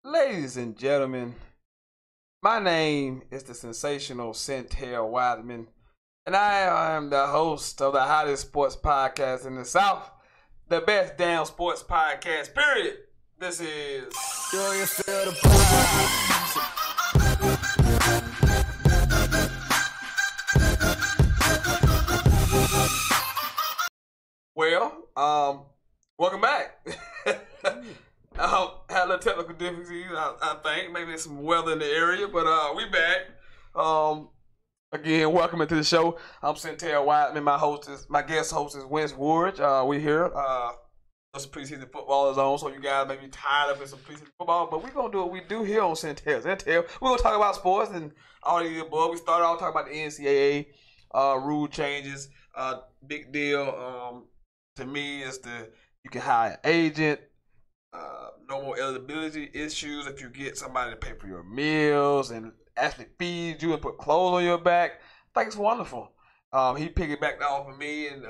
Ladies and gentlemen, my name is the sensational Sentell and I am the host of the hottest sports podcast in the South, the best damn sports podcast, period. This is... Do you feel the vibes? Well, welcome back. Had a little technical difficulties, I think. Maybe some weather in the area, but we back. Again, welcome into the show. I'm Sentell Whiteman. My guest host is Wentz Ward. We here. Some preseason football is on, so you guys may be tired of some preseason football, but we're gonna do what we do here on Sentell. We're gonna talk about sports and all the above. We started off talking about the NCAA rule changes. Big deal. To me, is you can hire an agent. No more eligibility issues if you get somebody to pay for your meals and actually feed you and put clothes on your back. I think it's wonderful. He piggybacked off of me and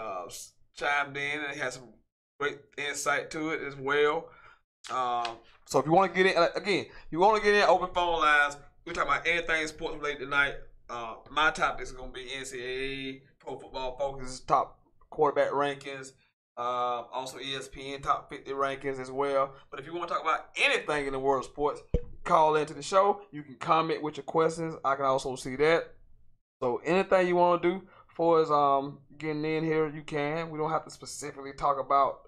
chimed in and had some great insight to it as well. So if you want to get in, again, open phone lines. We're talking about anything sports related tonight. My topic is going to be NCAA, Pro Football Focus, top quarterback rankings. Also ESPN top 50 rankings as well. But if you want to talk about anything in the world of sports, call into the show. You can comment with your questions. I can also see that. So anything you want to do for us getting in here, you can. We don't have to specifically talk about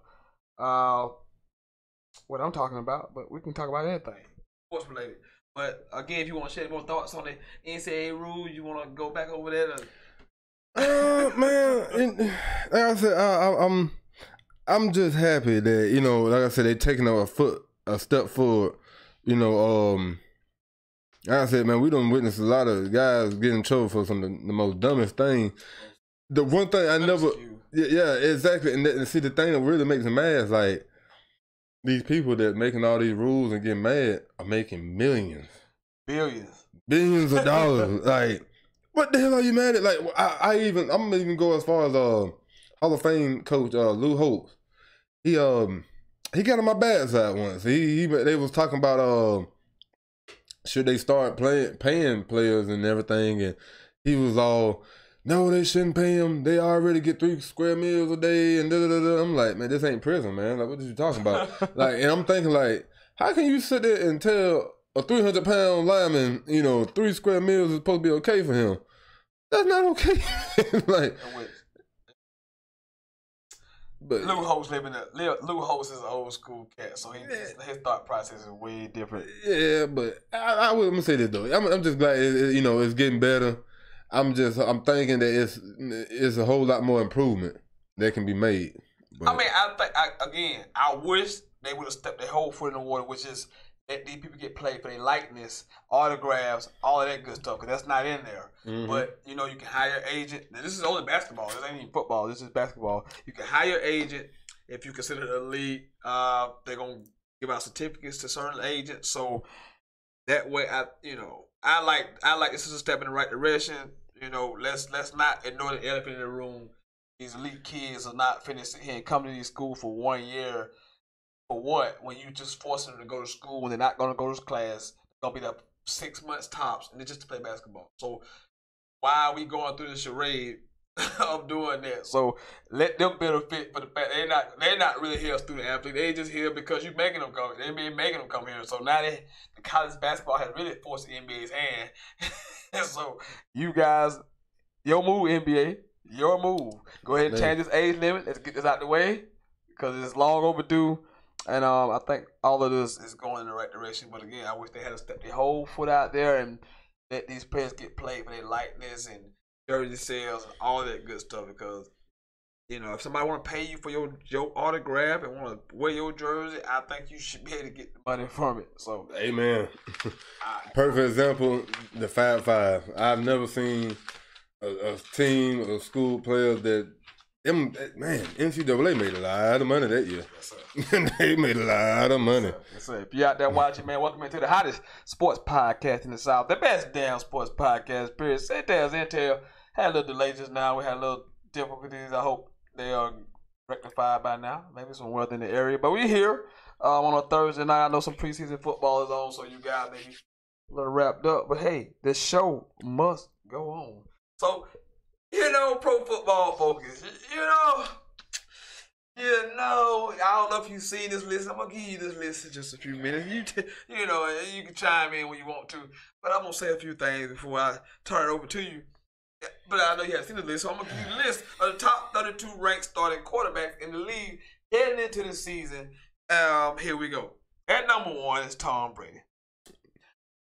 what I'm talking about, but we can talk about anything sports related. But again, if you want to share more thoughts on the NCAA rules, you want to go back over there. Man, like I said, I'm just happy that, like I said, they taking a step forward. Like I said, man, we done witnessed a lot of guys getting in trouble for some of the most dumbest things. The one thing I never, yeah, exactly. And see, the thing that really makes me mad is like these people that making all these rules and getting mad are making millions, billions of dollars. Like, what the hell are you mad at? Like, I'm gonna even go as far as Hall of Fame coach Lou Holtz. He got on my bad side once. They was talking about should they start paying players and everything, and he was all, no, they shouldn't pay them. They already get 3 square meals a day and da da da. I'm like, man, this ain't prison, man. Like, what are you talking about? Like, and I'm thinking like, how can you sit there and tell a 300-pound lineman, 3 square meals is supposed to be okay for him? That's not okay. Like. But Lou Holtz is an old school cat, so his thought process is way different. Yeah, but I wouldn't say this though. I'm just glad it's getting better. I'm thinking that it's a whole lot more improvement that can be made. But, I mean, I wish they would have stepped their whole foot in the water, which is let these people get played for their likeness, autographs, all of that good stuff, because that's not in there. Mm-hmm. But, you can hire an agent. Now, this is only basketball. This ain't even football. This is basketball. You can hire an agent if you consider it elite. They're going to give out certificates to certain agents. So that way, I like this is a step in the right direction. Let's not ignore the elephant in the room. These elite kids are not finishing here and coming to these schools for 1 year. For what? When you just force them to go to school when they're not going to go to class, they're going to be there 6 months tops, and it's just to play basketball. So why are we going through the charade of doing that? So let them benefit for the fact they're not really here student athletes. They just here because you're making them come. The NBA making them come here. So now the college basketball has really forced the NBA's hand. And so you guys, your move, NBA, your move. Go ahead and change this age limit. Let's get this out the way because it's long overdue. And I think all of this is going in the right direction. But again, I wish they had stepped their whole foot out there and let these players get played for their likeness and jersey sales and all that good stuff. Because, if somebody want to pay you for your autograph and want to wear your jersey, I think you should be able to get the money from it. So, amen. Perfect example, the 5-5. I've never seen a team of school players that, NCAA made a lot of money that year. Yes, sir. They made a lot of money. Yes, sir. If you're out there watching, man, welcome into the hottest sports podcast in the South. The best damn sports podcast, period. Sentell had a little delay just now. We had a little difficulties. I hope they are rectified by now. Maybe some weather in the area. But we're here. on a Thursday night. I know some preseason football is on, so you guys may be a little wrapped up. But hey, this show must go on. So, Pro Football Focus, I don't know if you've seen this list. I'm gonna give you this list in just a few minutes. You can chime in when you want to, but I'm gonna say a few things before I turn it over to you. But I know you haven't seen the list, so I'm gonna give you the list of the top 32 ranked starting quarterbacks in the league heading into the season. Here we go. At number 1 is Tom Brady.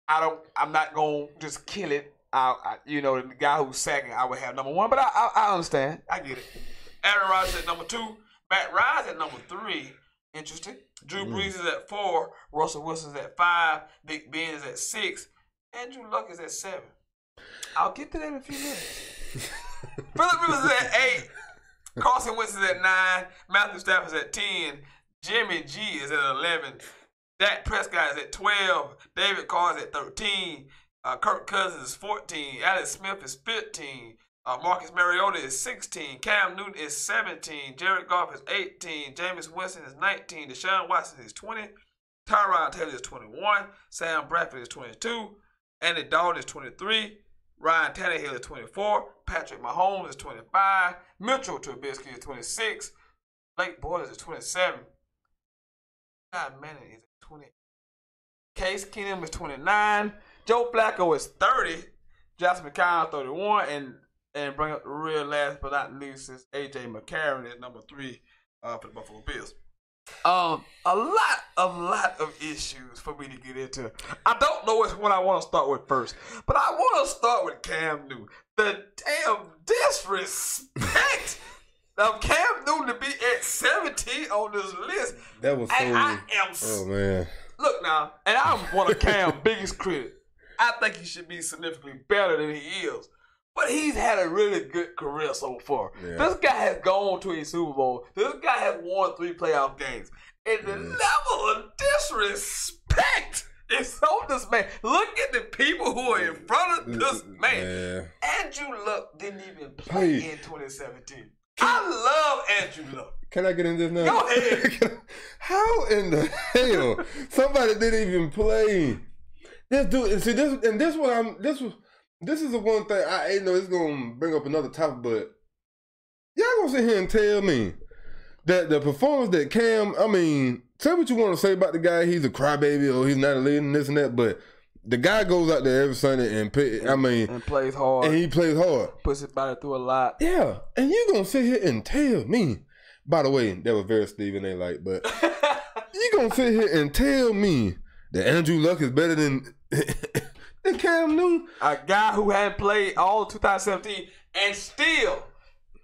I'm not gonna just kill it. The guy who's sacking, I would have number 1, but I understand. I get it. Aaron Rodgers at number 2. Matt Ryan's at number 3. Interesting. Drew Brees is at 4. Russell Wilson's at 5. Big Ben is at 6. Andrew Luck is at 7. I'll get to that in a few minutes. Phillip Rivers is at 8. Carson Wentz is at 9. Matthew Stafford is at 10. Jimmy G is at 11. Dak Prescott is at 12. David Carr is at 13. Kirk Cousins is 14. Alex Smith is 15. Marcus Mariota is 16. Cam Newton is 17. Jared Goff is 18. Jameis Winston is 19. Deshaun Watson is 20. Tyrod Taylor is 21. Sam Bradford is 22. Andy Dalton is 23. Ryan Tannehill is 24. Patrick Mahomes is 25. Mitchell Trubisky is 26. Blake Bortles is 27. Scott Manning is 20. Case Keenum is 29. Joe Flacco is 30. Josh McCown 31. And bring up the real last but not least is A.J. McCarron at number 3 for the Buffalo Bills. A lot of issues for me to get into. I don't know which one I want to start with first, but I want to start with Cam Newton. The damn disrespect of Cam Newton to be at 17 on this list. That was so. Oh man. Look now, and I'm one of Cam's biggest critics. I think he should be significantly better than he is. But he's had a really good career so far. Yeah. This guy has gone to a Super Bowl. This guy has won 3 playoff games. And the level of disrespect is on this man. Look at the people who are in front of this man. Andrew Luck didn't even play in 2017. I love Andrew Luck. Can I get in this now? Go ahead. How in the hell somebody didn't even play? This dude, see this, and this is the one thing I know it's gonna bring up another topic, but y'all gonna sit here and tell me that the performance that Cam, say what you want to say about the guy, he's a crybaby or he's not a leader and this and that, but the guy goes out there every Sunday and plays hard. And he plays hard. Puts his body through a lot. Yeah. And you gonna sit here and tell me, by the way, that was very Stephen A. like, but you gonna sit here and tell me that Andrew Luck is better than Cam Newton? A guy who hadn't played all of 2017 and still,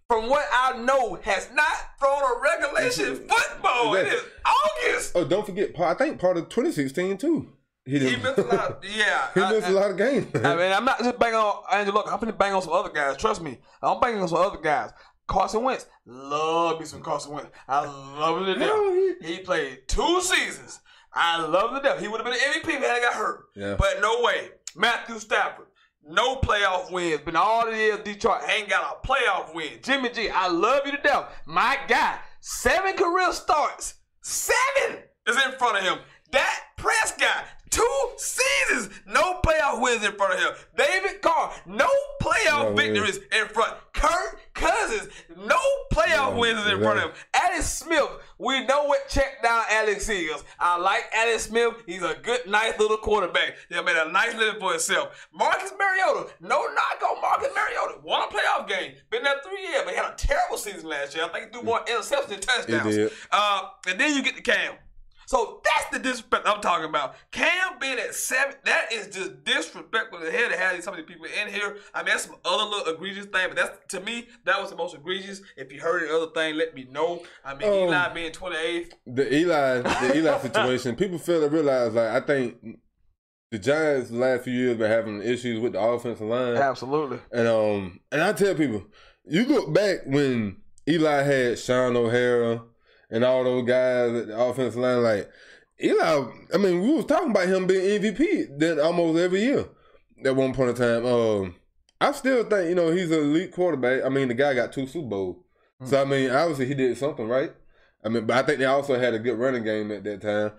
from what I know, has not thrown a regulation football. It is August. Oh, don't forget, I think part of 2016 too. He missed a lot. Yeah, he missed a lot of games. I'm not just banging on Andrew Luck. I'm finna bang on some other guys. Trust me, I'm banging on some other guys. Carson Wentz, love me some Carson Wentz. I love him to death. He played 2 seasons. I love him to death. He would have been an MVP if he hadn't got hurt. Yeah. But no way. Matthew Stafford, no playoff wins. Been all the years Detroit ain't got a playoff win. Jimmy G, I love you to death. My guy, 7 career starts. 7 is in front of him. Dak Prescott, 2 seasons, no playoff wins in front of him. David Carr, no playoff victories in front. Kirk Cousins, no playoff wins in front of him. Alex Smith, we know what check down Alex is. I like Alex Smith. He's a good, nice little quarterback. He made a nice living for himself. Marcus Mariota, no knock on Marcus Mariota. Won a playoff game. Been there 3 years, but he had a terrible season last year. I think he threw more interceptions than touchdowns. And then you get to Cam. So that's the disrespect I'm talking about. Cam being at 7, that is just disrespectful to hell to have some of these people in here. That's some other little egregious thing, but that's, to me, that was the most egregious. If you heard any other thing, let me know. Eli being 28th. The Eli situation, people fail to realize, like, I think the Giants the last few years been having issues with the offensive line. Absolutely. And I tell people, you look back when Eli had Sean O'Hara and all those guys at the offensive line, like, Eli, we was talking about him being MVP then almost every year at one point in time. I still think, he's an elite quarterback. The guy got 2 Super Bowls. So, obviously he did something right. I mean, but I think they also had a good running game at that time.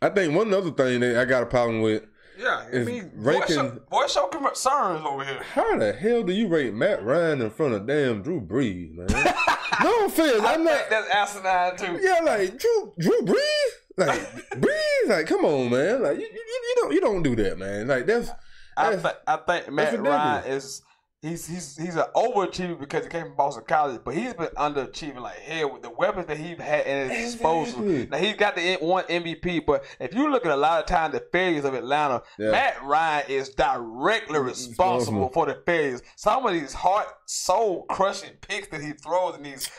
I think one other thing that I got a problem with. Yeah, I mean, voice show concerns over here. How the hell do you rate Matt Ryan in front of damn Drew Brees, man? No offense, I'm not. That's asinine too. Yeah, like Drew Brees, like Brees, like come on, man, like you don't do that, man. Like that's I think Matt Ryan is he's an overachiever because he came from Boston College, but he's been underachieving like hell with the weapons that he's had at his disposal. Now he's got the one MVP, but if you look at a lot of times the failures of Atlanta, Matt Ryan is directly responsible for the failures. Some of these heart, soul crushing picks that he throws in these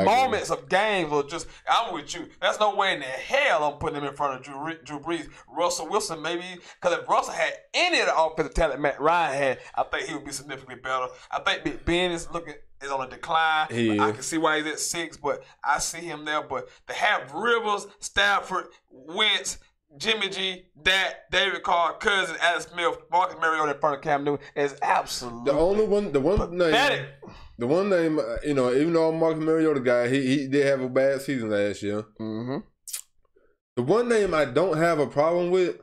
moments of games or just, I'm with you. There's no way in the hell I'm putting him in front of Drew Brees. Russell Wilson, maybe, because if Russell had any of the offensive talent Matt Ryan had, I think he would be significantly better. I think Big Ben is on a decline. I can see why he's at 6, but I see him there. But to have Rivers, Stafford, Wentz, Jimmy G, Dak, David Carr, Cousins, Adam Smith, Marcus Mariota in front of Cam Newton is absolutely the one name, you know, even though I'm a Marcus Mariota guy, he did have a bad season last year. Mm-hmm. The one name I don't have a problem with,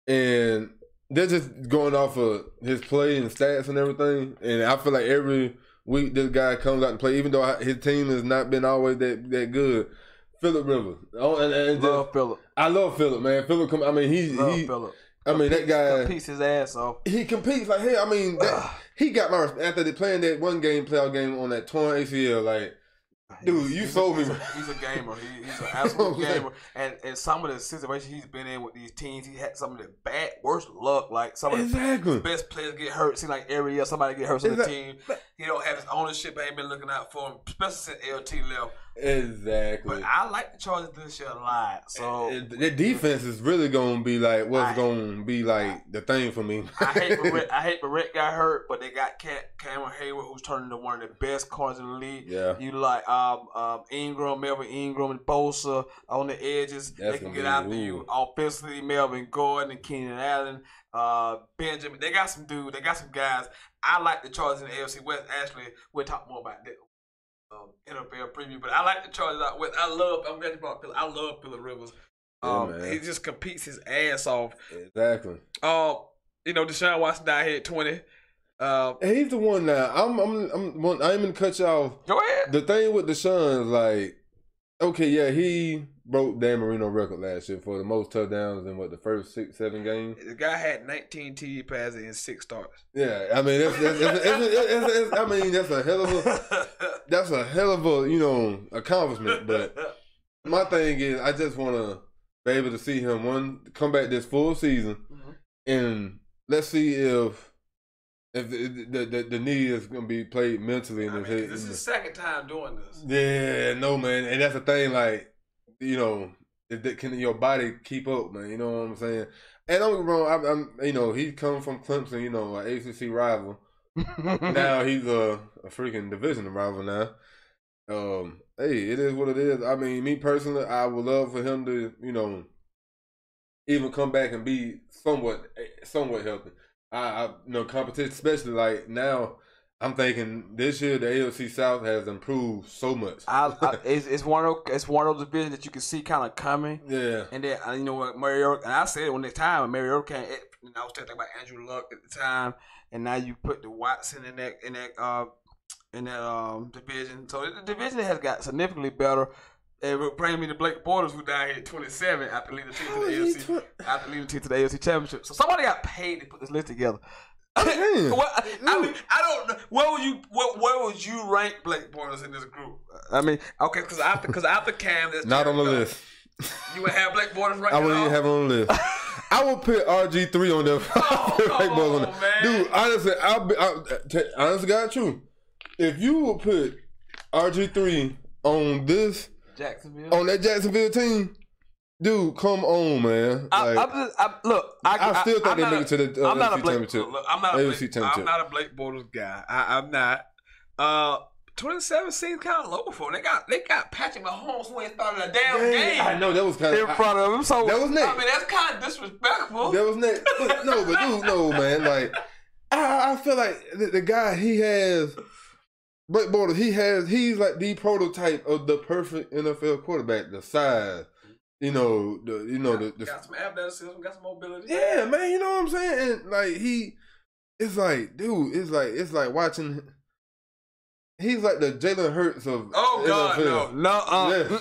and they're just going off of his play and stats and everything, and I feel like every week this guy comes out and play, even though his team has not been always that good. Phillip Rivers. Phillip. I love Phillip, man. Phillip, Phillip. I mean, that guy competes his ass off. He competes like hell. I mean, he got my respect after they playing that one playoff game on that torn ACL. Like, dude, you sold me. He's a gamer. He's an absolute gamer. And some of the situations he's been in with these teams, he had some of the worst luck. Like some of the best players get hurt. Seems like every year somebody get hurt on the team. He don't have his ownership. Ain't been looking out for him, especially since LT left. Exactly. But I like the Chargers this year a lot. So the defense is really gonna be like what's gonna be like the thing for me. I hate Barrett got hurt, but they got Cameron Hayward, who's turning into one of the best corners in the league. Yeah. You like Melvin Ingram and Bosa on the edges. They can get after you offensively. Melvin Gordon and Keenan Allen, Benjamin. They got some dudes. They got some guys. I like the Chargers in the AFC West. Actually, we'll talk more about that. NFL preview, but I like the Chargers out west. I'm glad you brought Phillip. I love Phillip Rivers. He just competes his ass off. Exactly. You know, Deshaun Watson died here at 20. He's the one now. I'm gonna cut you off. Go ahead. The thing with Deshaun is like, okay, yeah, he broke Dan Marino record last year for the most touchdowns in the first 6-7 games. The guy had 19 TD passes in 6 starts. Yeah, I mean that's a hell of a accomplishment. But my thing is, I just want to be able to see him come back this full season, and let's see if the knee is going to be played mentally in his head. This is the second time doing this. Yeah, no, man. And that's the thing, like, you know, can your body keep up, man? You know what I'm saying? And don't get me wrong, I'm he come from Clemson, you know, an ACC rival. Now he's a freaking division rival now. Hey, it is what it is. I mean, me personally, I would love for him to, you know, even come back and be somewhat healthy. Competition, especially like now, I'm thinking this year the AFC South has improved so much. It's one of those divisions that you can see kind of coming. Yeah. And then you know what, Mariota, and I said it when the time when Mariota came. I was thinking about Andrew Luck at the time, and now you put the Watson in that division. So the division has got significantly better. It would bring me to Blake Bortles, who died here at 27 after leading the team to the AFC Championship. So somebody got paid to put this list together. I mean, I don't know. Where would you rank Blake Bortles in this group? I mean, okay, because after Cam, that's not on the list. You would have Blake Bortles right now? I wouldn't even have it on the list. I would put RG3 on there. Oh, man. Dude, honestly, honestly, God, true. If you would put RG3 on that Jacksonville team, dude, come on, man. I still think they make it to the AFC Championship. I'm not a Blake Bortles guy. I'm not. 27 seems kind of low for them. They got Patrick Mahomes who ain't started a damn game. I know that was kind of in front of him. So that was next. I mean, that's kind of disrespectful. That was next. But dude, no, man. Like I feel like the guy he has. Blake Bortles, he's like the prototype of the perfect NFL quarterback. The size, got some athleticism, got some mobility. Yeah, man, you know what I'm saying? And like it's like, dude, it's like watching. He's like the Jalen Hurts of NFL.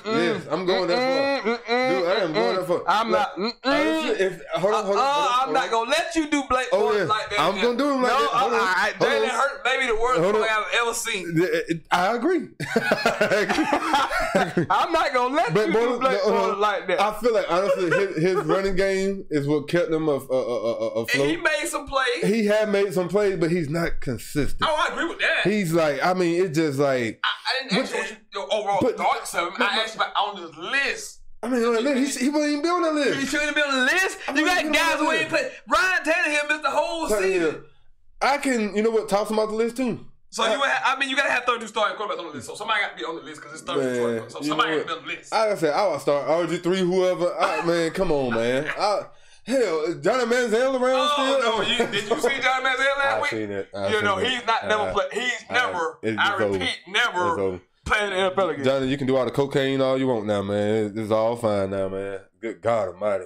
Yes, I'm going that far. Dude, I am going that far. I'm not. Hold on. I'm not gonna let you do Blake Bortles like that. I'm gonna do him like that. Jalen Hurts maybe the worst player I've ever seen. I agree. I'm not gonna let you do Blake Bortles like that. I feel like honestly, his running game is what kept him afloat. And he made some plays. He had made some plays, but he's not consistent. Oh, I agree with that. He's like, I mean, it's just like I didn't ask you what your overall thoughts of him. I asked you about on this list. I mean, on the list, he wasn't even be on the list. He shouldn't be on the list. You got guys who ain't played. Ryan Tannehill missed the whole season. I can, you know what, toss him out the list too. So you got to have 32 starting quarterbacks on the list. So somebody got to be on the list because it's 32 starting. So somebody got to be on the list. Like I said, I would start RG3, whoever. Man, come on, man. Hell, is Johnny Manziel around still? No, did you see Johnny Manziel last week? I've seen it. He's not never played. He's never, I repeat, never playing in the NFL again. Johnny, you can do all the cocaine all you want now, man. It's all fine now, man. Good God Almighty.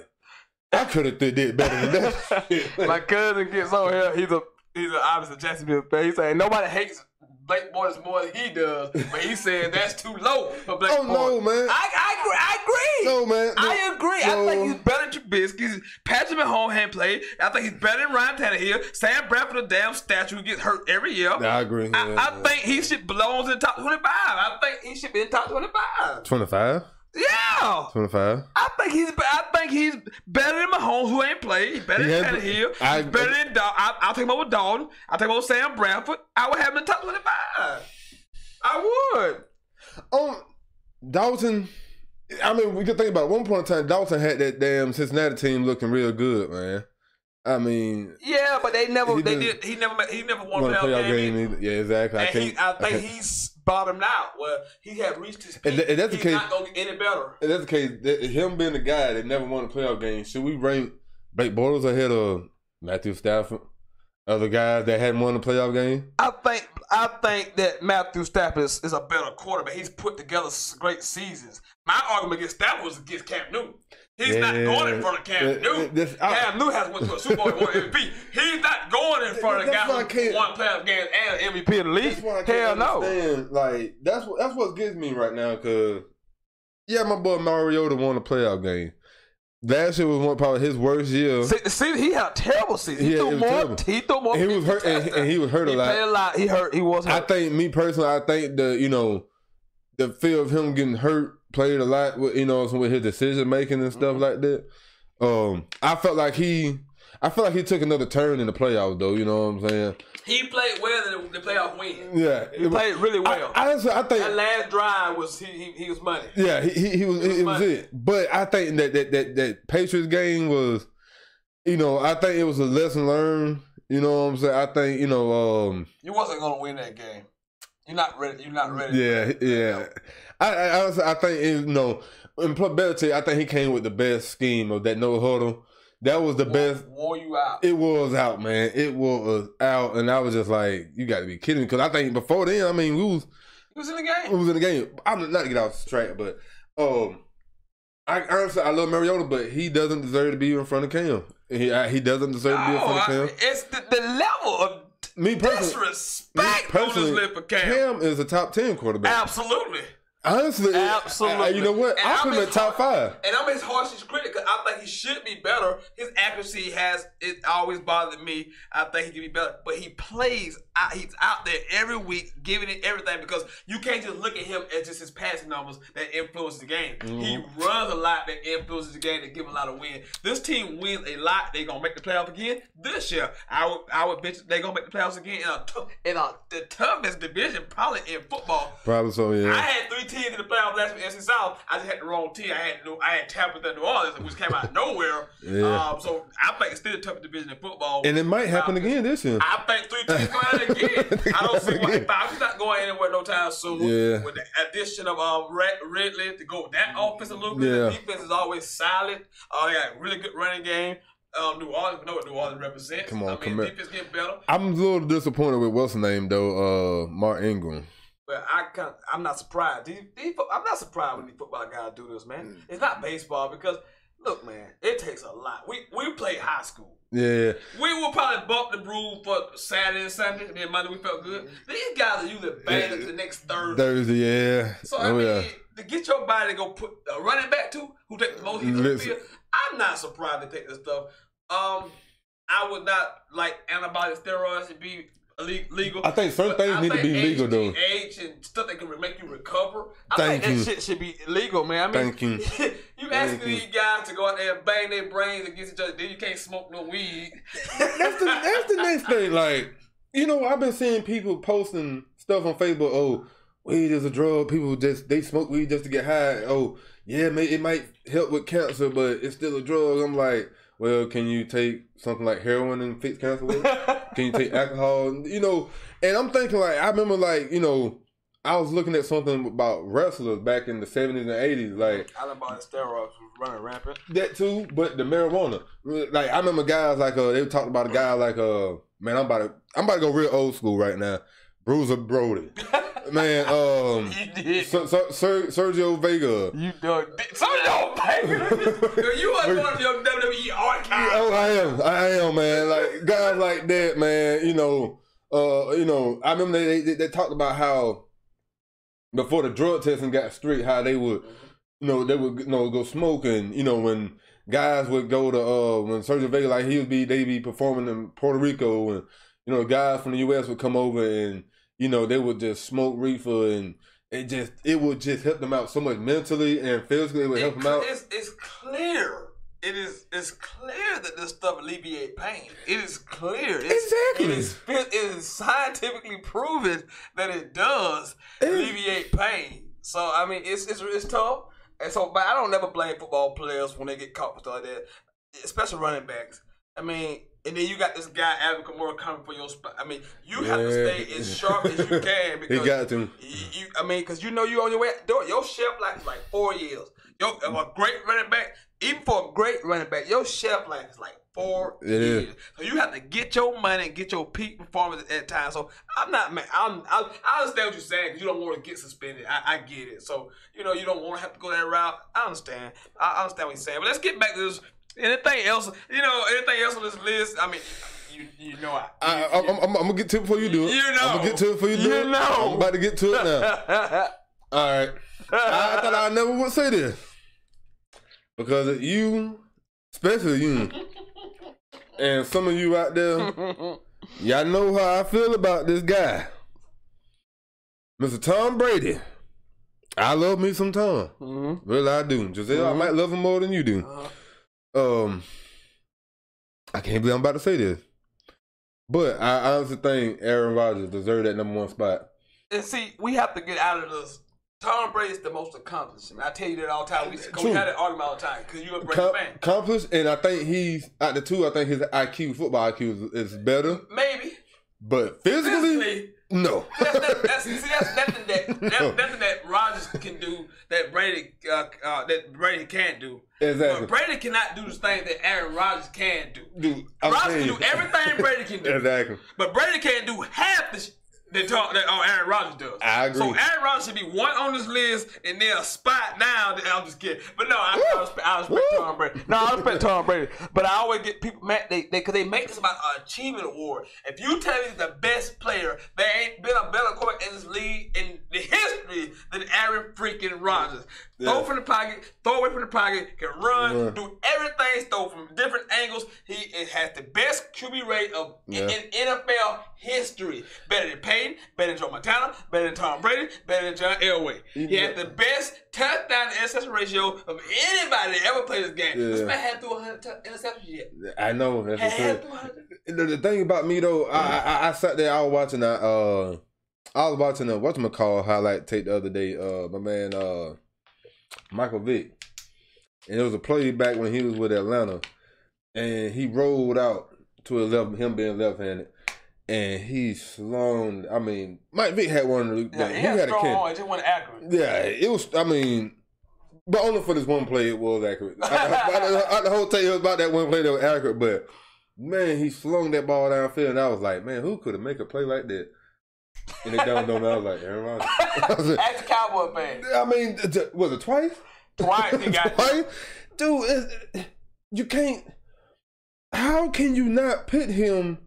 I could have did better than that. My cousin gets on here. He's obviously Jacksonville fan. He's saying nobody hates Blake Bortles more than he does, but he said that's too low for Blake Bortles. No, man. I agree. No, man. I agree. No. I think he's better than Trubisky. Patrick Mahomes hadn't played. I think he's better than Ryan Tannehill. Sam Bradford, a damn statue who gets hurt every year. I agree. I think he should belong in the top 25. I think he should be in the top 25. 25? Yeah. 25? I think he's better than Mahomes, who ain't played. He's better than Tannehill. He's better than Dalton. I'll take him over Dalton. I'll take him over Sam Bradford. I would have him in the top 25. I would. Dalton, I mean, we could think about it. At one point in time, Dalton had that damn Cincinnati team looking real good, man. I mean, yeah, but he never won a playoff game either. Yeah, exactly. I think he's bottomed out. Well, he had reached his peak. And that's the case, not gonna get any better. And that's the case. Him being the guy that never won a playoff game, should we rank Blake Bortles ahead of Matthew Stafford? Other guys that hadn't won a playoff game? I think that Matthew Stafford is a better quarterback. He's put together great seasons. My argument against Stafford was against Cam Newton. He's not going in front of Cam Newton. Cam Newton has went to a Super Bowl and won MVP. He's not going in front of guys who won playoff games and MVP in the league. Hell no. Like that's what gets me right now. Cause yeah, my boy Mariota won a playoff game. Last year was probably his worst year. See, he had a terrible season. He threw more. He was hurt, and he was hurt a lot. He played a lot. He hurt. He was hurt. I think, me personally, the fear of him getting hurt played a lot with with his decision making and stuff like that. I felt like he took another turn in the playoffs, though. You know what I'm saying? He played well in the playoff win. Yeah, he played really well. Honestly, I think that last drive was he was money. Yeah, he was it. But I think that Patriots game was, I think it was a lesson learned. You know what I'm saying? I think you wasn't gonna win that game. You're not ready. Yeah. I honestly, I think in probability, I think he came with the best scheme of that no huddle. That was the best. Wore you out. It was out, man. It was out, and I was just like, "You got to be kidding me!" Because I think before then, I mean, we was in the game. We was in the game. I'm not to get off track, but I honestly, I love Mariota, but he doesn't deserve to be in front of Cam. He doesn't deserve to be in front of Cam. It's the level of disrespect on this list for Cam. Cam is a top 10 quarterback. Absolutely. Honestly, you know what? I put him at top 5. And I'm his harshest critic because I think he should be better. His accuracy it always bothered me. I think he can be better. But he plays, he's out there every week giving it everything because you can't just look at him as just his passing numbers that influence the game. Mm-hmm. He runs a lot that influences the game that give him a lot of wins. This team wins a lot. They're going to make the playoffs again this year. I would bet they're going to make the playoffs again in the toughest division probably in football. Probably so, yeah. I had 3 teams in the playoffs last year, SC South. I just had the wrong team. I had Tampa and New Orleans, which came out of nowhere. Yeah. So I think it's still a tough division in football. And it might happen again this year. I think 3 teams come out again. I don't see why Falcons not going anywhere no time soon. Yeah. With the addition of Ridley to go with that offense a little bit. The defense is always solid. They got a really good running game. New Orleans, we know what New Orleans represents. Come on, defense getting better. I'm a little disappointed with what's the name though, Mark Ingram. But I'm not surprised. I'm not surprised when these football guys do this, man. It's not baseball because, look, man, it takes a lot. We played high school. Yeah. We will probably bump the broom for Saturday and Sunday, and then Monday we felt good. These guys are usually bad up to the next Thursday. Yeah. So, I mean, to get your body to go put a running back to, who takes the most hits on the field, I'm not surprised to take this stuff. I would not like antibiotic steroids to be legal. I think certain things need to be legal, though. Age and stuff that can make you recover. I think that shit should be illegal, man. I mean, you asking these guys to go out there and bang their brains against each other, then you can't smoke no weed. That's the next thing. Like, you know, I've been seeing people posting stuff on Facebook. Oh, weed is a drug. People they smoke weed just to get high. Oh, yeah, it might help with cancer, but it's still a drug. I'm like, well, can you take something like heroin and fix cancer with it? Can you take alcohol? You know, and I'm thinking like, I remember like, you know, I was looking at something about wrestlers back in the 70s and 80s. Like, anabolic steroids was running rampant. That too, but the marijuana. Like, I remember guys like, they talked about a guy like, man, I'm about to go real old school right now. Bruiser Brody. Man, Sergio Vega. You done Sergio Vega. You are going to your WWE archive. Oh, I am, man. Like guys like that, man. You know, I remember they talked about how before the drug testing got strict, how they would, go smoking. You know, when guys would go to when Sergio Vega, like they'd be performing in Puerto Rico, and you know, guys from the U.S. would come over and, you know, they would just smoke reefer, and it would just help them out so much mentally and physically. It would help them out. It's clear. It's clear that this stuff alleviates pain. It is clear. Exactly. It is scientifically proven that it does alleviate pain. So I mean, it's tough. And so, but I don't never blame football players when they get caught with stuff like that, especially running backs. I mean. And then you got this guy, Alvin Kamara, coming for your spot. I mean, you have to stay as sharp as you can because he got to. Because you know you on your way out the door. Your shelf life is like 4 years. A great running back, even for a great running back, your shelf life is like 4 years. So you have to get your money and get your peak performance at that time. So I'm not mad. I understand what you're saying because you don't want to get suspended. I get it. So you know you don't want to have to go that route. I understand. I understand what you're saying. But let's get back to this. Anything else on this list? I mean, you know, I'm gonna get to it before you do it. You know, I'm gonna get to it before you do it. I'm about to get to it now. All right. I thought I never would say this because you, especially you, and some of you out there, y'all know how I feel about this guy, Mr. Tom Brady. I love me some Tom. Really, I do. Giselle, I might love him more than you do. I can't believe I'm about to say this, but I honestly think Aaron Rodgers deserved that #1 spot. And see, we have to get out of this. Tom Brady is the most accomplished. I tell you that all the time. We had that argument all the time because you're a Brady fan. Accomplished, and I think he's out the two. I think his football IQ is better. Maybe, but physically no. That's nothing that Rodgers can do that Brady can't do. Exactly. But Brady cannot do the thing that Aaron Rodgers can do. Rodgers can do everything Brady can do. Exactly. But Brady can't do half the that Aaron Rodgers does. I agree. So Aaron Rodgers should be one on this list and then a spot down. I'm just kidding. But no, I respect Tom Brady. No, I respect Tom Brady. But I always get people mad because they make this about an achievement award. If you tell me he's the best player, there ain't been a better quarterback in this league in the history than Aaron freaking Rodgers. Yeah. Throw from the pocket, throw away from the pocket, can run, do everything, throw from different angles. He has the best QB rate in NFL history. Better than Peyton, better than Joe Montana, better than Tom Brady, better than John Elway. He has the best touchdown to interception ratio of anybody that ever played this game. This man had through 100 interceptions yet. I know. That's the thing about me though, I sat there, I was watching a whatchamacall highlight tape the other day. My man Michael Vick. And it was a play back when he was with Atlanta. And he rolled out to him being left-handed. And he slung. I mean, Mike Vick had one of the. Yeah, he had a strong arm. It just wasn't accurate. Yeah, it was. I mean, but only for this one play, it was accurate. The whole tape was about that one play that was accurate. But man, he slung that ball downfield, and I was like, man, who could have made a play like that? And they don't know me. I was like, Aaron Rodgers. Ask the Cowboy fan. I mean, was it twice? Twice he got twice? Dude, you can't. How can you not put him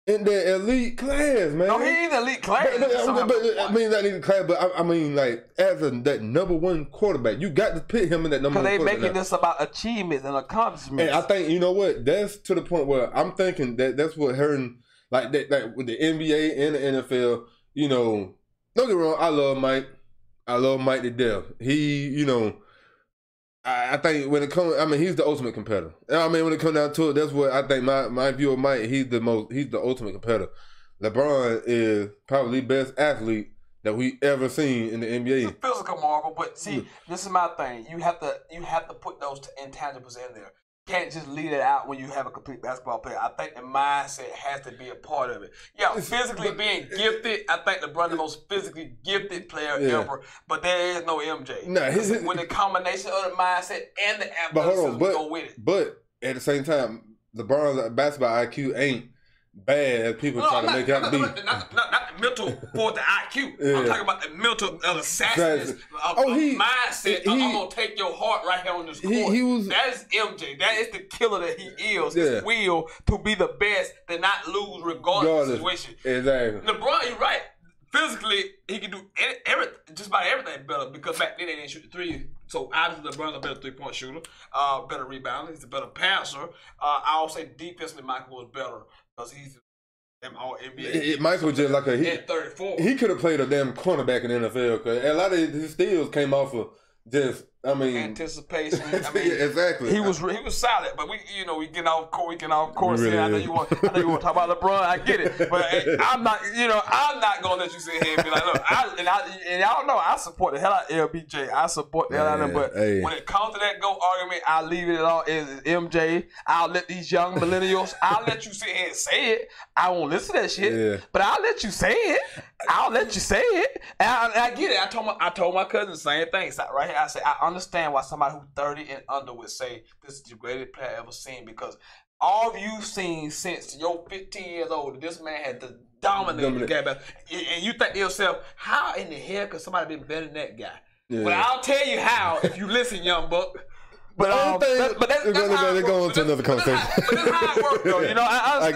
in the elite class, man? No, he ain't elite class. I mean, not elite class, but I mean, like, as that number one quarterback, you got to put him in that number one quarterback. Because they making this about achievements and accomplishments. And I think, you know what, that's to the point where I'm thinking that's what hurting, like with the NBA and the NFL, you know, don't get me wrong, I love Mike. I love Mike to death. He, you know, I think when it comes, I mean, he's the ultimate competitor. I mean, when it comes down to it, that's what I think my view of Mike, he's the ultimate competitor. LeBron is probably the best athlete that we ever seen in the NBA. He's a physical marvel, but see, this is my thing. You have to put those intangibles in there. You can't just leave it out when you have a complete basketball player. I think the mindset has to be a part of it. Yeah, physically being gifted, I think LeBron the most physically gifted player ever, but there is no MJ. Nah, when the combination of the mindset and the athleticism go with it. But at the same time, LeBron's basketball IQ ain't bad as people try to make it out to be. Not the mental for the IQ. Yeah. I'm talking about the mental assassination mindset. I'm gonna take your heart right here on this court. That is MJ. That is the killer that he is. His will to be the best, to not lose regardless of the situation. Exactly. LeBron, you're right. Physically, he can do just about everything better because back then they didn't shoot the three. So obviously LeBron's a better 3-point shooter, better rebounder. He's a better passer. I'll say defensively Michael was better because he's an all NBA. Michael just like a 34. He could have played a damn cornerback in the NFL because a lot of his steals came off of just. I mean, anticipation. I mean, exactly. He was solid, but we getting off course. Really I know you want to talk about LeBron. I get it, but I'm not gonna let you sit here and be like, look, and y'all know I support the hell out of LBJ. I support the hell out of him, but when it comes to that GOAT argument, I leave it all as MJ. I'll let these young millennials. I'll let you sit here and say it. I won't listen to that shit, but I'll let you say it. I'll let you say it, and I get it. I told my cousin the same thing. So right here, I said I understand why somebody who's 30 and under would say this is the greatest player I've ever seen because all you've seen since you're 15 years old, this man had to dominate the game. And you think to yourself, how in the hell could somebody be better than that guy? Yeah. Well, I'll tell you how if you listen, young buck. But that's they're going to another conversation. But that's how it works, though. You know, I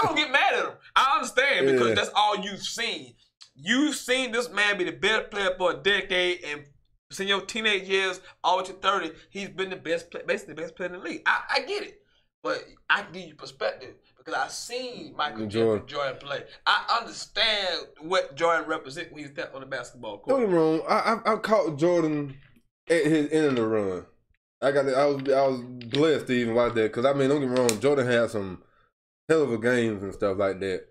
don't get mad at him. I understand because that's all you've seen. You've seen this man be the best player for a decade, and since your teenage years all the way to 30, he's been the best player, basically the best player in the league. I get it, but I can give you perspective because I've seen Michael Jordan play. I understand what Jordan represents when he stepped on the basketball court. Don't get me wrong. I caught Jordan at his end of the run. I was blessed to even watch that because I mean, don't get me wrong. Jordan had some hell of a games and stuff like that.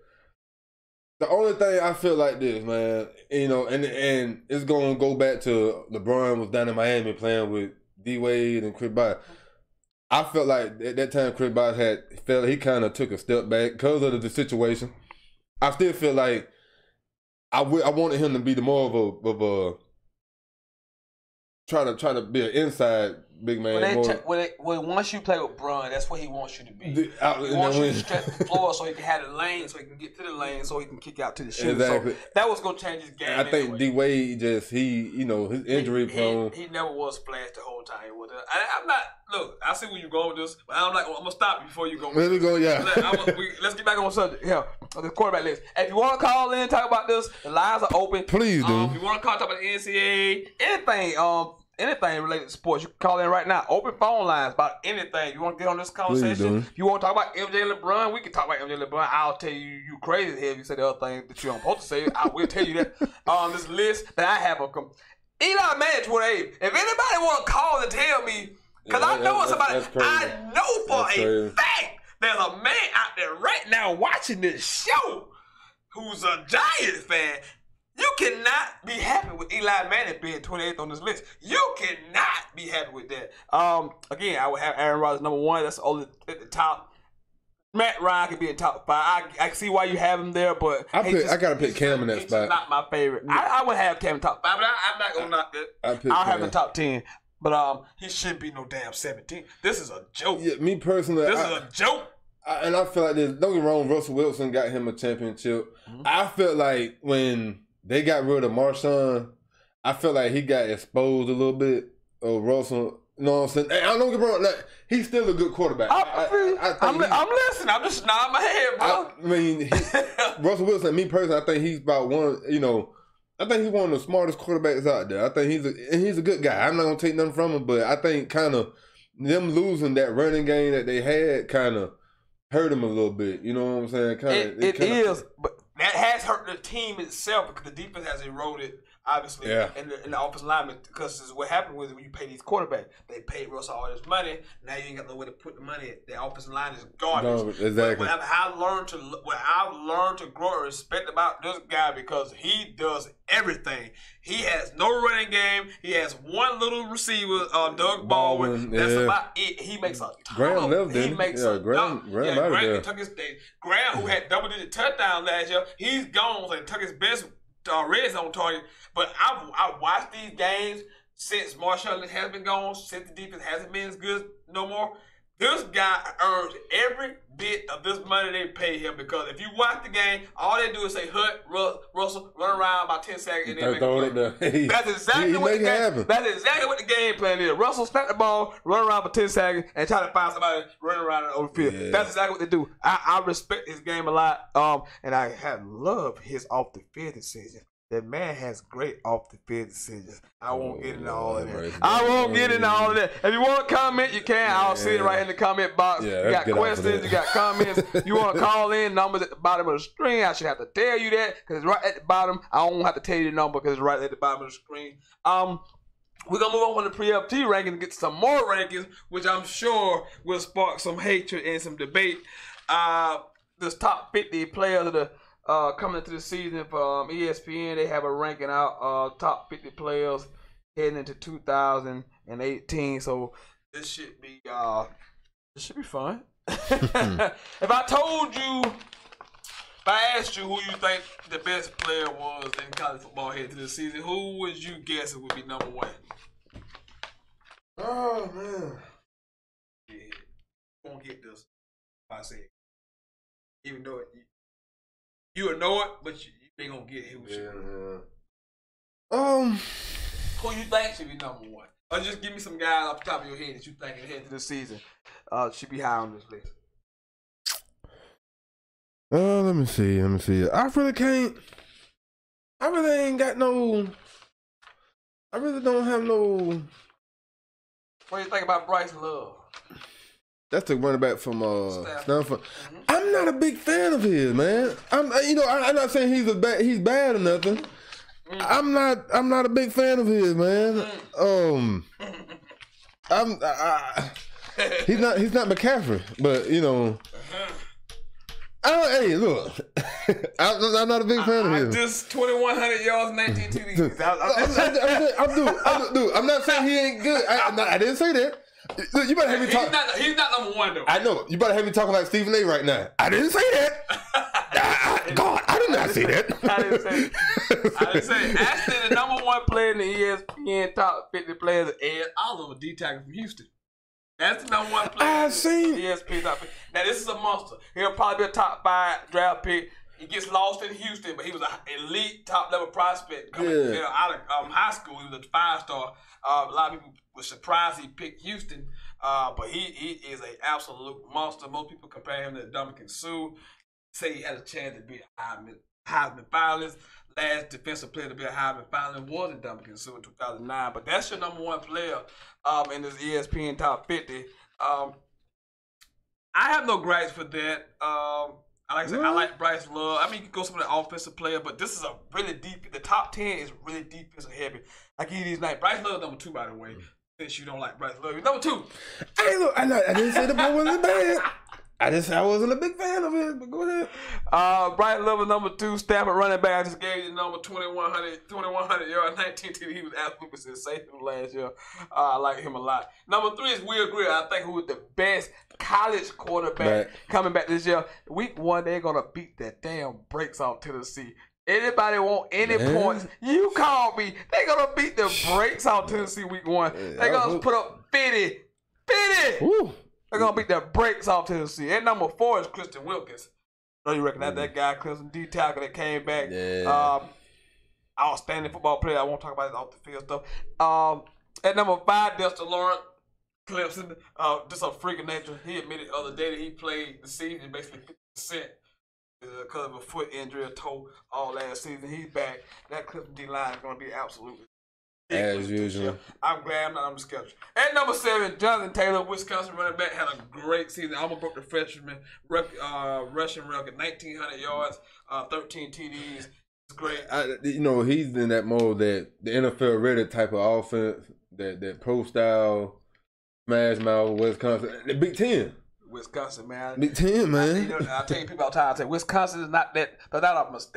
The only thing I feel like this, man, you know, and it's gonna go back to LeBron was down in Miami playing with D Wade and Chris Bosh. I felt like at that time Chris Bosh he kind of took a step back because of the situation. I still feel like I wanted him to be the more of a try to be an inside big man. Once you play with Bron, that's what he wants you to be. He wants you to stretch the floor so he can have the lane, so he can get to the lane, so he can kick out to the shooter. Exactly. So that was going to change his game. I think D Wade his injury prone. He never was flashed the whole time. I'm not. Look, I see where you going with this, but I'm gonna stop you before you go. Let me go. Yeah. Let's get back on the subject. Here, the quarterback list. If you want to call in, talk about this. The lines are open. Please do. If you want to talk about the NCAA, anything related to sports, you can call in right now. Open phone lines about anything. If you want to get on this conversation, if you want to talk about MJ and LeBron, we can talk about MJ and LeBron. I'll tell you crazy here if you say the other thing that you don't supposed to say. I will tell you that. This list that I have Eli Manning 28. If anybody want to call and tell me, because I know somebody, I know for a fact there's a man out there right now watching this show who's a Giants fan. You cannot be happy with Eli Manning being 28th on this list. You cannot be happy with that. Again, I would have Aaron Rodgers number 1. That's only at the top. Matt Ryan could be in top 5. I can see why you have him there, but I gotta pick Cam in that spot. He's not my favorite. I would have Cam in top 5, but I'm not gonna knock that. I'll have him in top 10. But he shouldn't be no damn 17. This is a joke. Yeah, me personally, this is a joke. and I feel like this. Don't get me wrong, Russell Wilson got him a championship. I feel like when they got rid of Marshawn, I feel like he got exposed a little bit. Russell, you know what I'm saying? Hey, I don't get me wrong. Like, he's still a good quarterback. I'm listening. I'm just nodding my head, bro. I mean, Russell Wilson. Me personally, I think he's about one. You know, I think he's one of the smartest quarterbacks out there. I think he's a good guy. I'm not gonna take nothing from him, but I think kind of them losing that running game that they had kind of hurt him a little bit. You know what I'm saying? It is, but that has hurt the team itself because the defense has eroded. Obviously, in the offensive lineman, because this is what happened with when you pay these quarterbacks. They paid Russell all this money. Now you ain't got no way to put the money. The offensive line is garbage. No, exactly. But I've learned to grow and respect about this guy because he does everything. He has no running game. He has one little receiver, Doug Baldwin. That's about it. He makes a ton. Graham left, he makes a Graham took his day. Graham, who had double-digit touchdowns last year, he's gone and took his best red zone target. But I've watched these games since Marshall has been gone, since the defense hasn't been as good no more. This guy earns every bit of this money they pay him because if you watch the game, all they do is say Russell, run around about 10 seconds and then make a play. That's exactly what the game plan is. Russell snap the ball, run around for 10 seconds, and try to find somebody running around over the field. Yeah. That's exactly what they do. I respect his game a lot, and I have loved his off the field decision. That man has great off the field decisions. I won't get into all of that. If you want to comment, you can. I'll see it right in the comment box. You got questions, you got comments. You want to call in, numbers at the bottom of the screen. I should have to tell you that because it's right at the bottom. I don't have to tell you the number because it's right at the bottom of the screen. We're going to move on from the pre-FT rankings and get to some more rankings, which I'm sure will spark some hatred and some debate. This top 50 players of the coming into the season from ESPN, they have a ranking out top 50 players heading into 2018. So this should be fun. If I asked you who you think the best player was in college football heading into the season, who would you guess would be number one? Oh man, yeah, you won't get this. If I say it. Even though you would know it, but you ain't gonna get it. Who you think should be number one? Or just give me some guys off the top of your head that you think ahead to the season should be high on this list. Let me see. I really don't have no. What do you think about Bryce Love? That's the running back from Stanford. I'm not a big fan of his, man. I'm not saying he's bad or nothing. I'm not a big fan of his, man. He's not McCaffrey, but you know. Hey, look, I'm not a big fan of his. Just 2,100 yards, 19 TDs. I'm not saying he ain't good. I didn't say that. Look, you better have me talk. He's not number one though. I know. You better have me talking like Stephen A. right now. I didn't say that. God, I did not say that. I didn't say it. Actually, the number one player in the ESPN top 50 players is Ed Oliver, D-tackle from Houston. That's the number one player. I've seen ESPN top 50. Now this is a monster. He'll probably be a top 5 draft pick. He gets lost in Houston, but he was an elite top level prospect coming out of high school. He was a 5-star. A lot of people were surprised he picked Houston, but he is an absolute monster. Most people compare him to Dominican Sue. Say he had a chance to be a Heisman finalist. Last defensive player to be a Heisman finalist was Dominican Sue in 2009. But that's your number one player in this ESPN top 50. I have no gripes for that. Like I said, I like Bryce Love. I mean, you can go some of the offensive player, but this is a really deep. The top 10 is really defensive heavy. I give you these nights. Bryce Love number 2, by the way. Since you don't like Bryce Love, you're number 2. Hey, look, I didn't say the boy wasn't bad. I just said I wasn't a big fan of it. But go ahead. Bryce Love is number 2. Stafford running back. I just gave you the number 2,100 yards, 19 TD. He was absolutely sensational last year. I like him a lot. Number 3 is Will Greer. I think who is the best college quarterback coming back this year. Week 1, they're gonna beat the damn brakes off Tennessee. Anybody want any points? You call me. They're gonna beat the brakes off Tennessee week 1. They're gonna put up 50. Ooh. They're gonna beat the brakes off Tennessee. And number 4 is Christian Wilkins. I know you recognize that guy, Clemson D tackle that came back. Yeah. Outstanding football player. I won't talk about his off the field stuff. At number 5, Dexter Lawrence, Clemson. Just a freak of nature. He admitted the other day that he played the season basically 50% because of a foot injury or toe all last season. He's back. That Clemson D line is going to be absolutely as usual. I'm glad I'm not on the schedule. At number 7, Jonathan Taylor, Wisconsin running back, had a great season. Almost broke the freshman rushing record, 1,900 yards, 13 TDs. It's great. He's in that mode that the NFL ready type of offense, that pro style, smash mouth, Wisconsin, the Big Ten. Wisconsin, man. Big Ten, man. I tell you people all the time. I say Wisconsin is not that. They're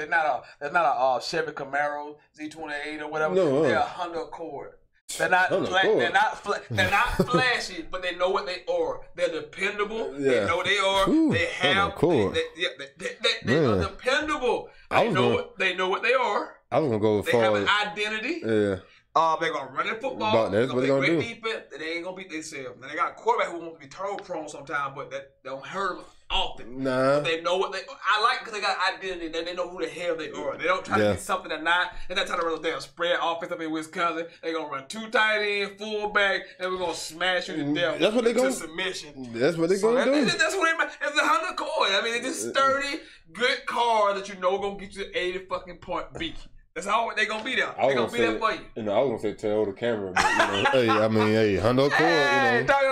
not a Chevy Camaro Z28 or whatever. No, they're a Honda Accord. They're not. They're not flashy, but they know what they are. They're dependable. Yeah. They know they are. Ooh, they have. They are dependable. They know what they are. I was gonna go They have an identity. Yeah. They're gonna run the football. That's what they're gonna do. Defense. They ain't gonna beat themselves. Now they got a quarterback who wants to be turnover prone sometimes, but that don't hurt them often. Nah. But they know what they. I like because they got identity. They know who the hell they are. They don't try to be something they're not. They're not trying to run a damn spread offense up in Wisconsin. They're gonna run 2 tight end, fullback, and we're gonna smash you to death. That's what they're gonna submission. That's what they're gonna do. That's what they. It's a Honda Accord. I mean, it's just sturdy, good car that you know gonna get you to 80 fucking point beat. That's all they gonna be there. They gonna be there for you. I was gonna say tell the camera, but Honda Accord. Hey, talk on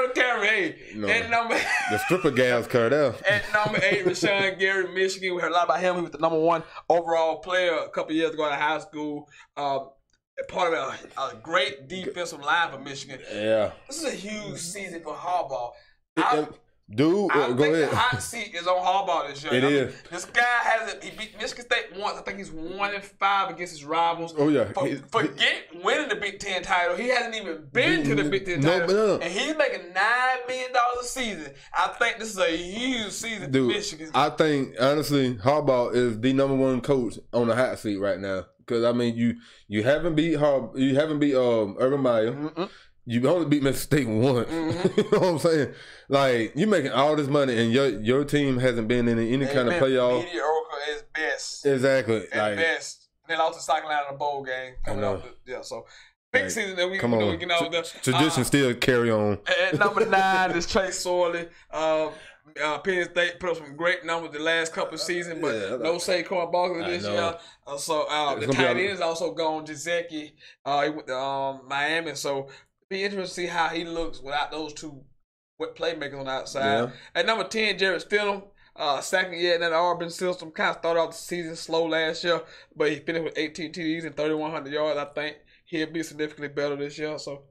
the camera. Hey, and number the stripper gals cut out. At number 8, Rashawn Gary, Michigan. We heard a lot about him. He was the number 1 overall player a couple years ago out of high school. Part of a great defensive line for Michigan. Yeah, this is a huge season for Harbaugh. Go ahead. The hot seat is on Harbaugh this year. It is. This guy he beat Michigan State once. I think he's 1-5 against his rivals. Oh yeah. Forget winning the Big Ten title. He hasn't even been to the Big Ten title. No. And he's making $9 million a season. I think this is a huge season for Michigan. I think honestly, Harbaugh is the number 1 coach on the hot seat right now. Because I mean, you haven't beat Urban Meyer. Mm-mm. You only beat Mississippi State once. Mm-hmm. You know what I'm saying? Like, you making all this money and your team hasn't been in any kind of playoff. Mediocre is best. Exactly. At best. They lost to South Carolina in a bowl game. So big season that we get out there. Tradition still carry on. At number 9 is Chase Sorley. Penn State put up some great numbers the last couple of seasons, but no Saquon Barkley this year. The tight end is also gone, Jaceki. He went to Miami, so be interesting to see how he looks without those 2 playmakers on the outside. Yeah. At number 10, Jarrett Stidham, second year in that Auburn system. Kind of started off the season slow last year, but he finished with 18 TDs and 3,100 yards. I think he'll be significantly better this year. So,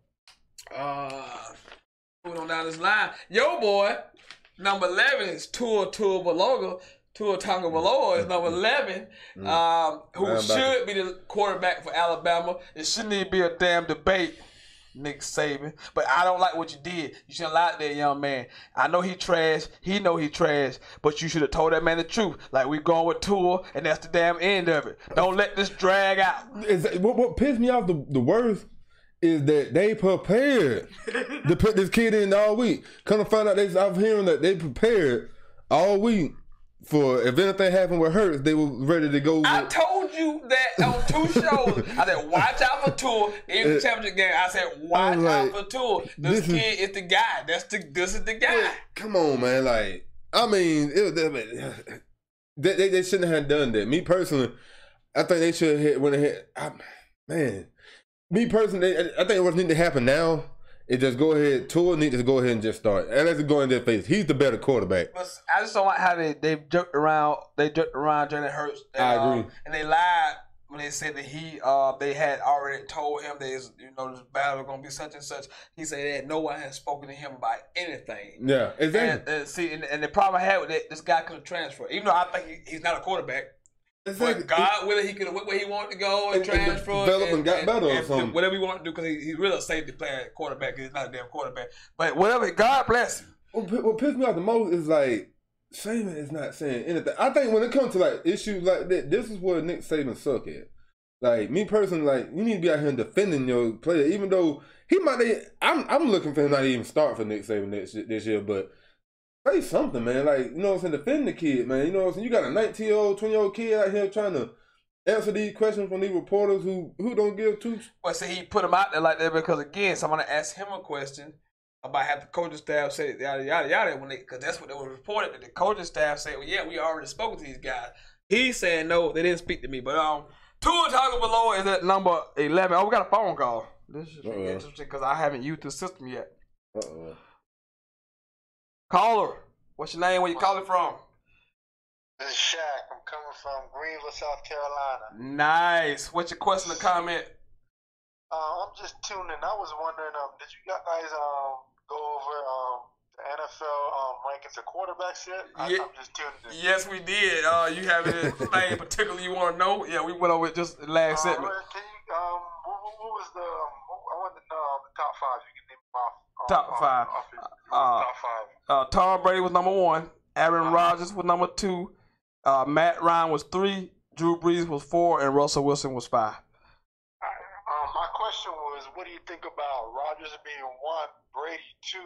moving on down this line, yo boy, number 11 is Tua Tagovailoa. Tua Tagovailoa is number 11, who should be the quarterback for Alabama. It shouldn't even be a damn debate. Nick Saban, but I don't like what you did. You shouldn't lie to that young man. I know he trash. He know he trash, but you should have told that man the truth. Like, we going with Tua, and that's the damn end of it. Don't let this drag out. What pissed me off the worst is that they prepared to put this kid in all week. Come to find out, I'm hearing that they prepared all week for if anything happened with Hurts, they were ready to go. I told you that on 2 shows. I said, watch out for Tua. In the championship game, I said, watch out for Tua. This kid is the guy. This is the guy. Come on, man. Like, I mean, they shouldn't have done that. Me personally, I think they should have went ahead. Me personally, I think it was need to happen now. It just go ahead. Tua needs to go ahead and just start. And let's go in their face. He's the better quarterback. But I just don't like how they jerked around. They jerked around Jalen Hurts. I agree. And they lied when they said that they had already told him that this battle was gonna be such and such. He said that no one had spoken to him about anything. Yeah, exactly. And the problem I had with it, this guy could have transferred. Even though I think he's not a quarterback. But God willing, he could have went where he wanted to go and transfer. And got better or something. Whatever he wanted to do, because he's really a safety player quarterback. He's not a damn quarterback. But whatever, God bless him. What pissed me off the most is like, Saban is not saying anything. I think when it comes to like issues like that, this is where Nick Saban suck at. Like me personally, like you need to be out here defending your player, even though he might. I'm looking for him not to even start for Nick Saban this year, but say something, man. Like you know what I'm saying, defend the kid, man. You know what I'm saying. You got a 19-year-old, 20-year-old kid out here trying to answer these questions from these reporters who don't give two. Well, see, he put him out there like that because again, someone asked him a question about have the coaching staff say yada yada yada because that's what they were reported that the coaching staff said, well, yeah, we already spoke to these guys. He's saying no, they didn't speak to me, but Tua Tagovailoa is at number 11. Oh, we got a phone call. This is interesting because I haven't used the system yet. Caller, what's your name? Where you calling from? This is Shaq. I'm coming from Greenville, South Carolina. Nice. What's your question or comment? I'm just tuning in. I was wondering, did you guys go over the NFL rankings of quarterbacks yet? I'm just tuning in. Yes, we did. You have anything particularly you want to know? Yeah, we went over it just the last segment. Can you, what was the? I want to know the top five. You can name them off. Top five. Top five. Tom Brady was number 1. Aaron Rodgers was number 2. Matt Ryan was 3. Drew Brees was 4, and Russell Wilson was 5. My question was, what do you think about Rodgers being 1, Brady 2,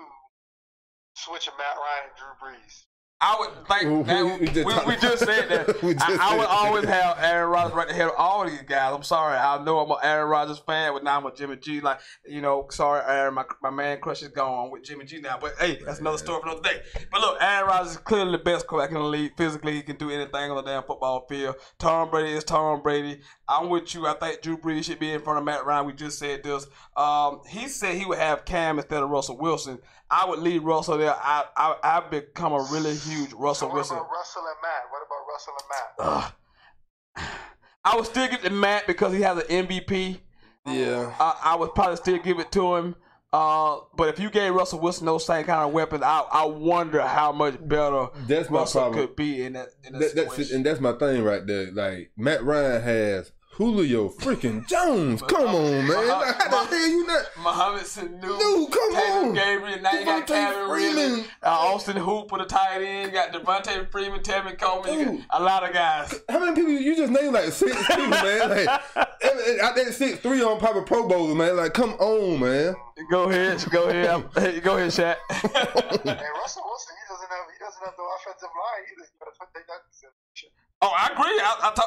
switching Matt Ryan and Drew Brees? I would think that we just said that. I would always have Aaron Rodgers right ahead of all these guys. I'm sorry. I know I'm an Aaron Rodgers fan, but now I'm a Jimmy G. Like, you know, sorry, Aaron, my man crush is gone with Jimmy G now. But, hey, that's another story for another day. But, look, Aaron Rodgers is clearly the best quarterback in the league. Physically, he can do anything on the damn football field. Tom Brady is Tom Brady. I'm with you. I think Drew Brees should be in front of Matt Ryan. We just said this. He said he would have Cam instead of Russell Wilson. I would leave Russell there. I've become a really huge Russell Wilson. What about Russell and Matt? I would still give it to Matt because he has an MVP. Yeah. I would probably still give it to him. But if you gave Russell Wilson those same kind of weapons, I wonder how much better Russell could be in that situation. And that's my thing right there. Like, Matt Ryan has Julio freaking Jones. Come on, man. How the hell you not? Mohamed Sanu. No, come on. Gabriel. Now you got Calvin Ridley. Austin Hooper, the tight end. You got Devontae Freeman, Tevin Coleman. A lot of guys. How many people? You just named like 6 people, man. Like, I think 6-3 on Papa Pro Bowls, man. Like, come on, man. Go ahead. Go ahead, Shaq. Hey, Russell Wilson, he doesn't have the offensive line either. Oh, I agree.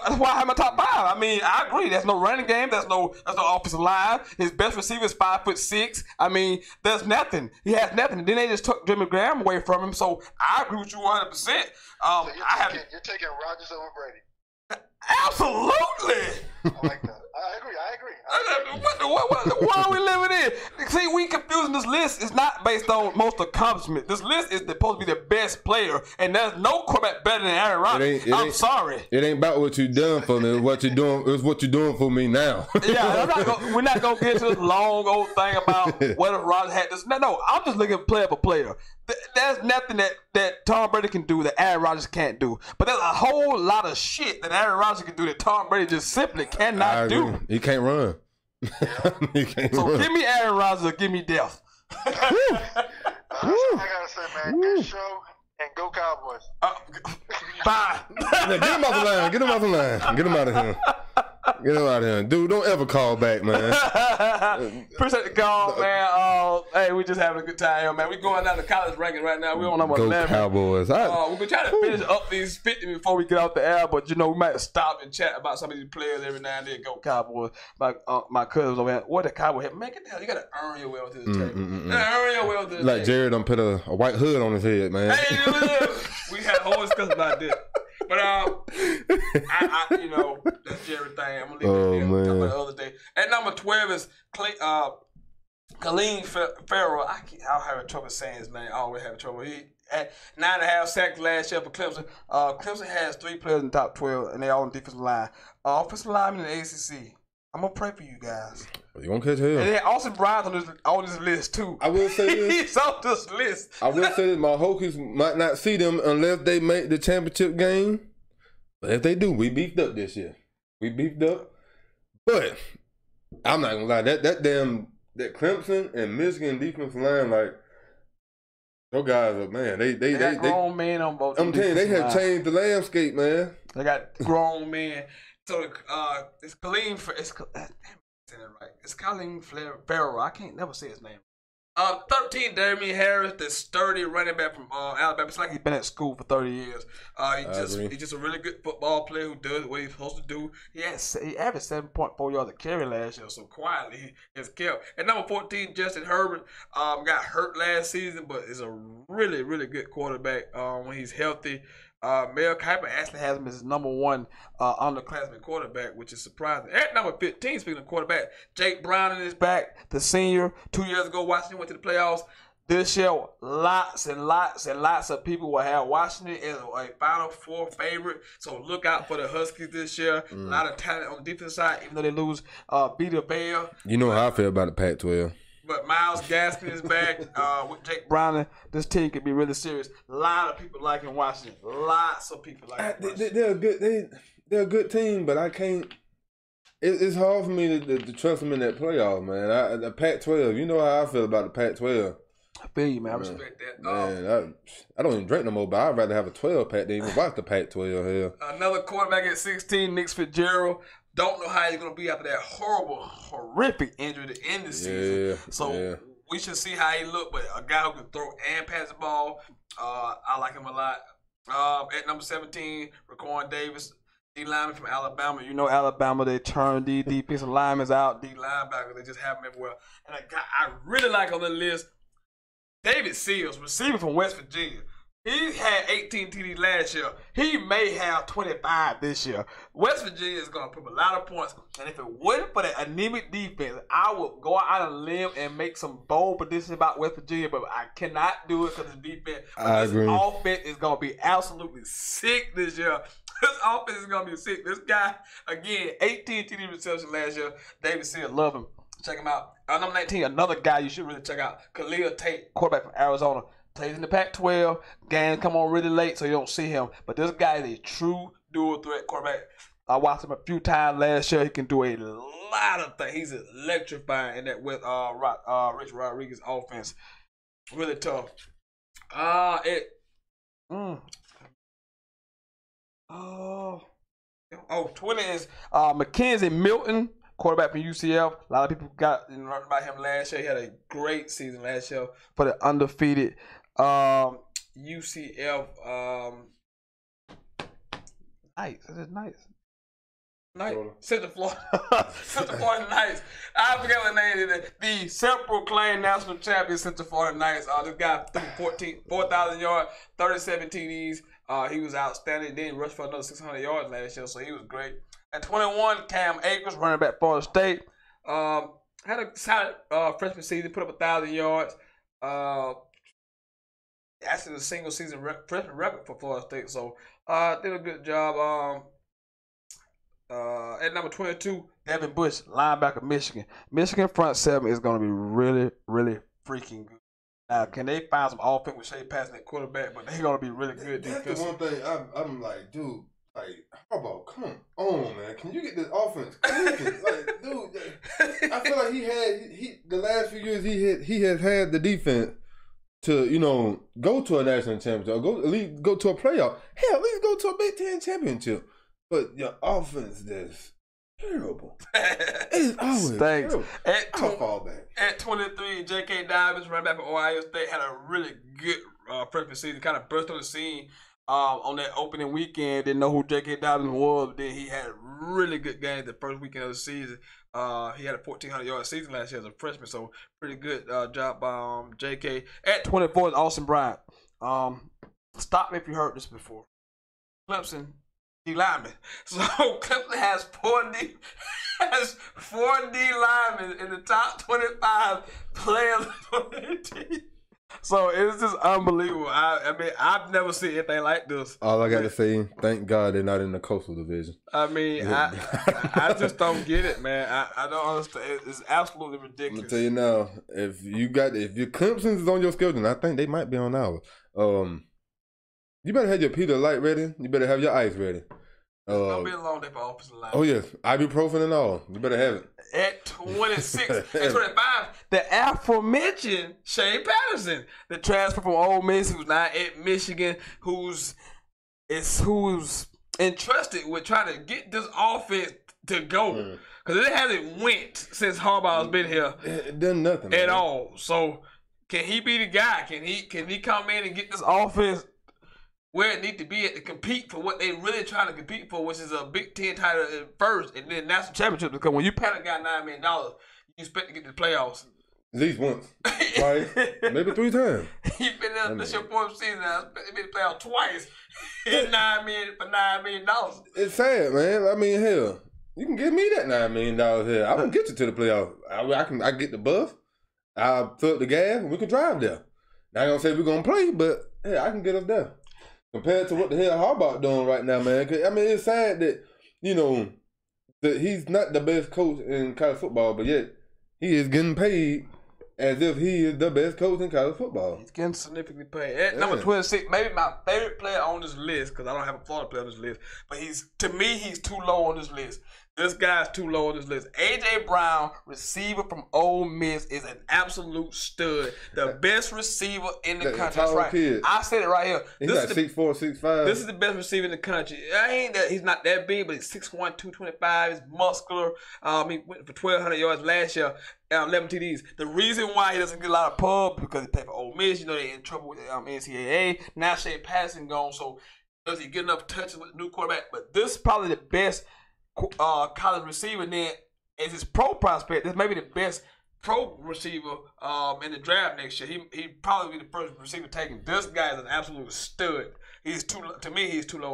That's why I have my top 5. I mean, I agree. There's no running game. There's no offensive line. His best receiver is 5'6". I mean, there's nothing. He has nothing. Then they just took Jimmy Graham away from him. So I agree with you 100%. So you're taking Rodgers over Brady. Absolutely. I like that. I agree. What are we living in? See, we confusing this list. It's not based on most accomplishment. This list is supposed to be the best player, and there's no quarterback better than Aaron Rodgers. I'm sorry. It ain't about what you done for me. It's what you're doing for me now. Yeah, we're not gonna get to this long old thing about whether Rodgers had this. No, I'm just looking player for player. There's nothing that Tom Brady can do that Aaron Rodgers can't do. But there's a whole lot of shit that Aaron Rodgers can do that Tom Brady just simply cannot do. He can't run. He can't run. Give me Aaron Rodgers or give me death. I gotta say, man, good show and go Cowboys. Bye. Get him off the line. Get him off the line. Get him out of here. Get him out of here. Dude, don't ever call back, man. Appreciate the call, man. Hey, we just having a good time here, man. We going down the college ranking right now. We on number 11. Cowboys. We've been trying to finish up these 50 before we get off the air, but, you know, we might stop and chat about some of these players every now and then. Go Cowboys. My cousins over here. What the Cowboys have? Man, get the hell. You got to earn your way to this table. Earn your way to this like Jared done put a white hood on his head, man. Hey, we had a whole discussion about this. But I you know, that's Jerry thing. I'm gonna leave it there. Talk about the other day. At number 12 is Khalil Farrell. I'll have trouble saying his name. I always have trouble. He had 9.5 sacks last year for Clemson. Clemson has 3 players in the top 12, and they all on defensive line. Offensive lineman in the ACC. I'm gonna pray for you guys. You won't catch hell. And then Austin Bryant's on this list too. I will say this. He's on this list. I will say that my Hokies might not see them unless they make the championship game. But if they do, we beefed up this year. We beefed up. But I'm not gonna lie, that Clemson and Michigan defensive line, like, those guys are, man, they got grown men on both. I'm telling you, they have changed the landscape, man. They got grown men. So it's Colleen. It's right. It's Colleen Farrell. I can't never say his name. 13, Damian Harris, the sturdy running back from Alabama. It's like he's been at school for 30 years. He's just a really good football player who does what he's supposed to do. He averaged 7.4 yards a carry last year, so quietly he has kept. At number 14, Justin Herbert got hurt last season, but is a really, really good quarterback when he's healthy. Mel Kiper actually has him as his number one underclassman quarterback, which is surprising. At number 15, speaking of quarterback, Jake Browning is back, the senior. 2 years ago, Washington went to the playoffs. This year, lots and lots and lots of people will have Washington as a Final Four favorite. So look out for the Huskies this year. A lot of talent on the defensive side, even though they lose Vita Vea. You know how I feel about the Pac-12. But Myles Gaskin is back with Jake Browning. This team could be really serious. A lot of people liking Washington. Lots of people liking Washington. They're a good team, but I can't. It's hard for me to trust them in that playoff, man. The Pac-12. You know how I feel about the Pac-12. I feel you, man. I respect that. Man, I don't even drink no more, but I'd rather have a 12-pack than even watch the Pac-12 here. Another quarterback at 16, Nick Fitzgerald. Don't know how he's going to be after that horrific injury to end the season. So we should see how he look. But a guy who can throw and pass the ball, I like him a lot. At number 17, Raquan Davis, D lineman from Alabama. You know Alabama, they turn the defensive linemen out, D linebackers. They just have them everywhere. And a guy I really like on the list, David Seals, receiver from West Virginia. He had 18 TDs last year. He may have 25 this year. West Virginia is going to put a lot of points. And if it wasn't for the anemic defense, I would go out on a limb and make some bold predictions about West Virginia, but I cannot do it because the defense. I agree. This offense is going to be absolutely sick this year. This offense is going to be sick. This guy, again, 18 TD receptions last year. David Seals, love him. Check him out. Number 19, another guy you should really check out, Khalil Tate, quarterback from Arizona. Plays in the Pac-12. Games come on really late, so you don't see him. But this guy is a true dual threat quarterback. I watched him a few times last year. He can do a lot of things. He's electrifying in that with Rich Rodriguez offense. Really tough. 20 is Mackenzie Milton, quarterback from UCF. A lot of people got learned about him last year. He had a great season last year for the undefeated UCF. Nice. Central Florida. Central Florida Knights. I forget what the name is. The self-proclaimed national champion Central Florida Knights. This guy threw 4,000 yards, 37 TDs. He was outstanding. Then rushed for another 600 yards last year, so he was great. At 21, Cam Akers, running back Florida State. Had a solid freshman season, put up 1,000 yards. Actually, the single season freshman record for Florida State, so did a good job. At number 22, Devin Bush, linebacker, Michigan. Michigan front seven is going to be really, really freaking good. Now, can they find some offense with Shea passing that quarterback? But they're going to be really good defense. That's the one thing I'm like, dude. Like, Harbaugh, come on, man. Can you get this offense clicking? Like, dude, I feel like the last few years he has had the defense to, go to a national championship, or at least go to a playoff. Hell, at least go to a Big Ten championship. But your offense is terrible. It's always terrible. I'll fall back. At 23, J.K. Dobbins, running back for Ohio State, had a really good freshman season. Kind of burst on the scene. On that opening weekend, didn't know who J.K. Dobbins was, but then he had a really good game the first weekend of the season. He had a 1,400-yard season last year as a freshman, so pretty good job by J.K. At 24 is Austin Bryant. Stop me if you heard this before. Clemson, D lineman. So Clemson has 4 D linemen in the top 25 players of 2018. So it's just unbelievable. I mean, I've never seen anything like this. All I got to say, thank God they're not in the Coastal Division. I mean, I just don't get it, man. I don't understand. It's absolutely ridiculous. I'm gonna tell you now, if your Clemson's is on your schedule, and I think they might be on ours. You better have your Peter Light ready. You better have your ice ready. It's gonna be a long day for offensive line. Oh yes, ibuprofen and all. You better have it. At 26, at 25, the aforementioned Shea Patterson, the transfer from Ole Miss, who's now at Michigan, who's entrusted with trying to get this offense to go. Because it hasn't went since Harbaugh's been here. It done nothing at all. So can he be the guy? Can he come in and get this offense where it needs to be at to compete for what they really trying to compete for, which is a Big Ten title first, and then national championship? Because when you pay a guy $9 million, you expect to get to the playoffs. At least once, twice, maybe 3 times. You've been there. This your 4th season now. You've been to the playoffs twice. $9 million. It's sad, man. I mean, hell, you can give me that $9 million here. I can get you to the playoffs. I get the bus. I'll fill up the gas, and we can drive there. Not gonna say we're gonna play, but hey, I can get us there. Compared to what the hell Harbaugh doing right now, man. 'Cause, I mean, it's sad that, you know, that he's not the best coach in college football, but yet he is getting paid as if he is the best coach in college football. He's getting significantly paid. At number 26, maybe my favorite player on this list, because I don't have a Florida player on this list, but to me, he's too low on this list. This guy's too low on this list. A.J. Brown, receiver from Ole Miss, is an absolute stud. The best receiver in the country. That's right. Kid. I said it right here. He's like 6'4", 6'5". This is the best receiver in the country. He's not that big, but he's 6'1", 225. He's muscular. He went for 1,200 yards last year. 11 TDs. The reason why he doesn't get a lot of pub because he played for Ole Miss. You know they're in trouble with NCAA. Now Shea Patterson gone, so does he get enough touches with the new quarterback? But this is probably the best college receiver. Then as his pro prospect, this may be the best pro receiver in the draft next year. He probably be the first receiver taken. This guy is an absolute stud. He's too low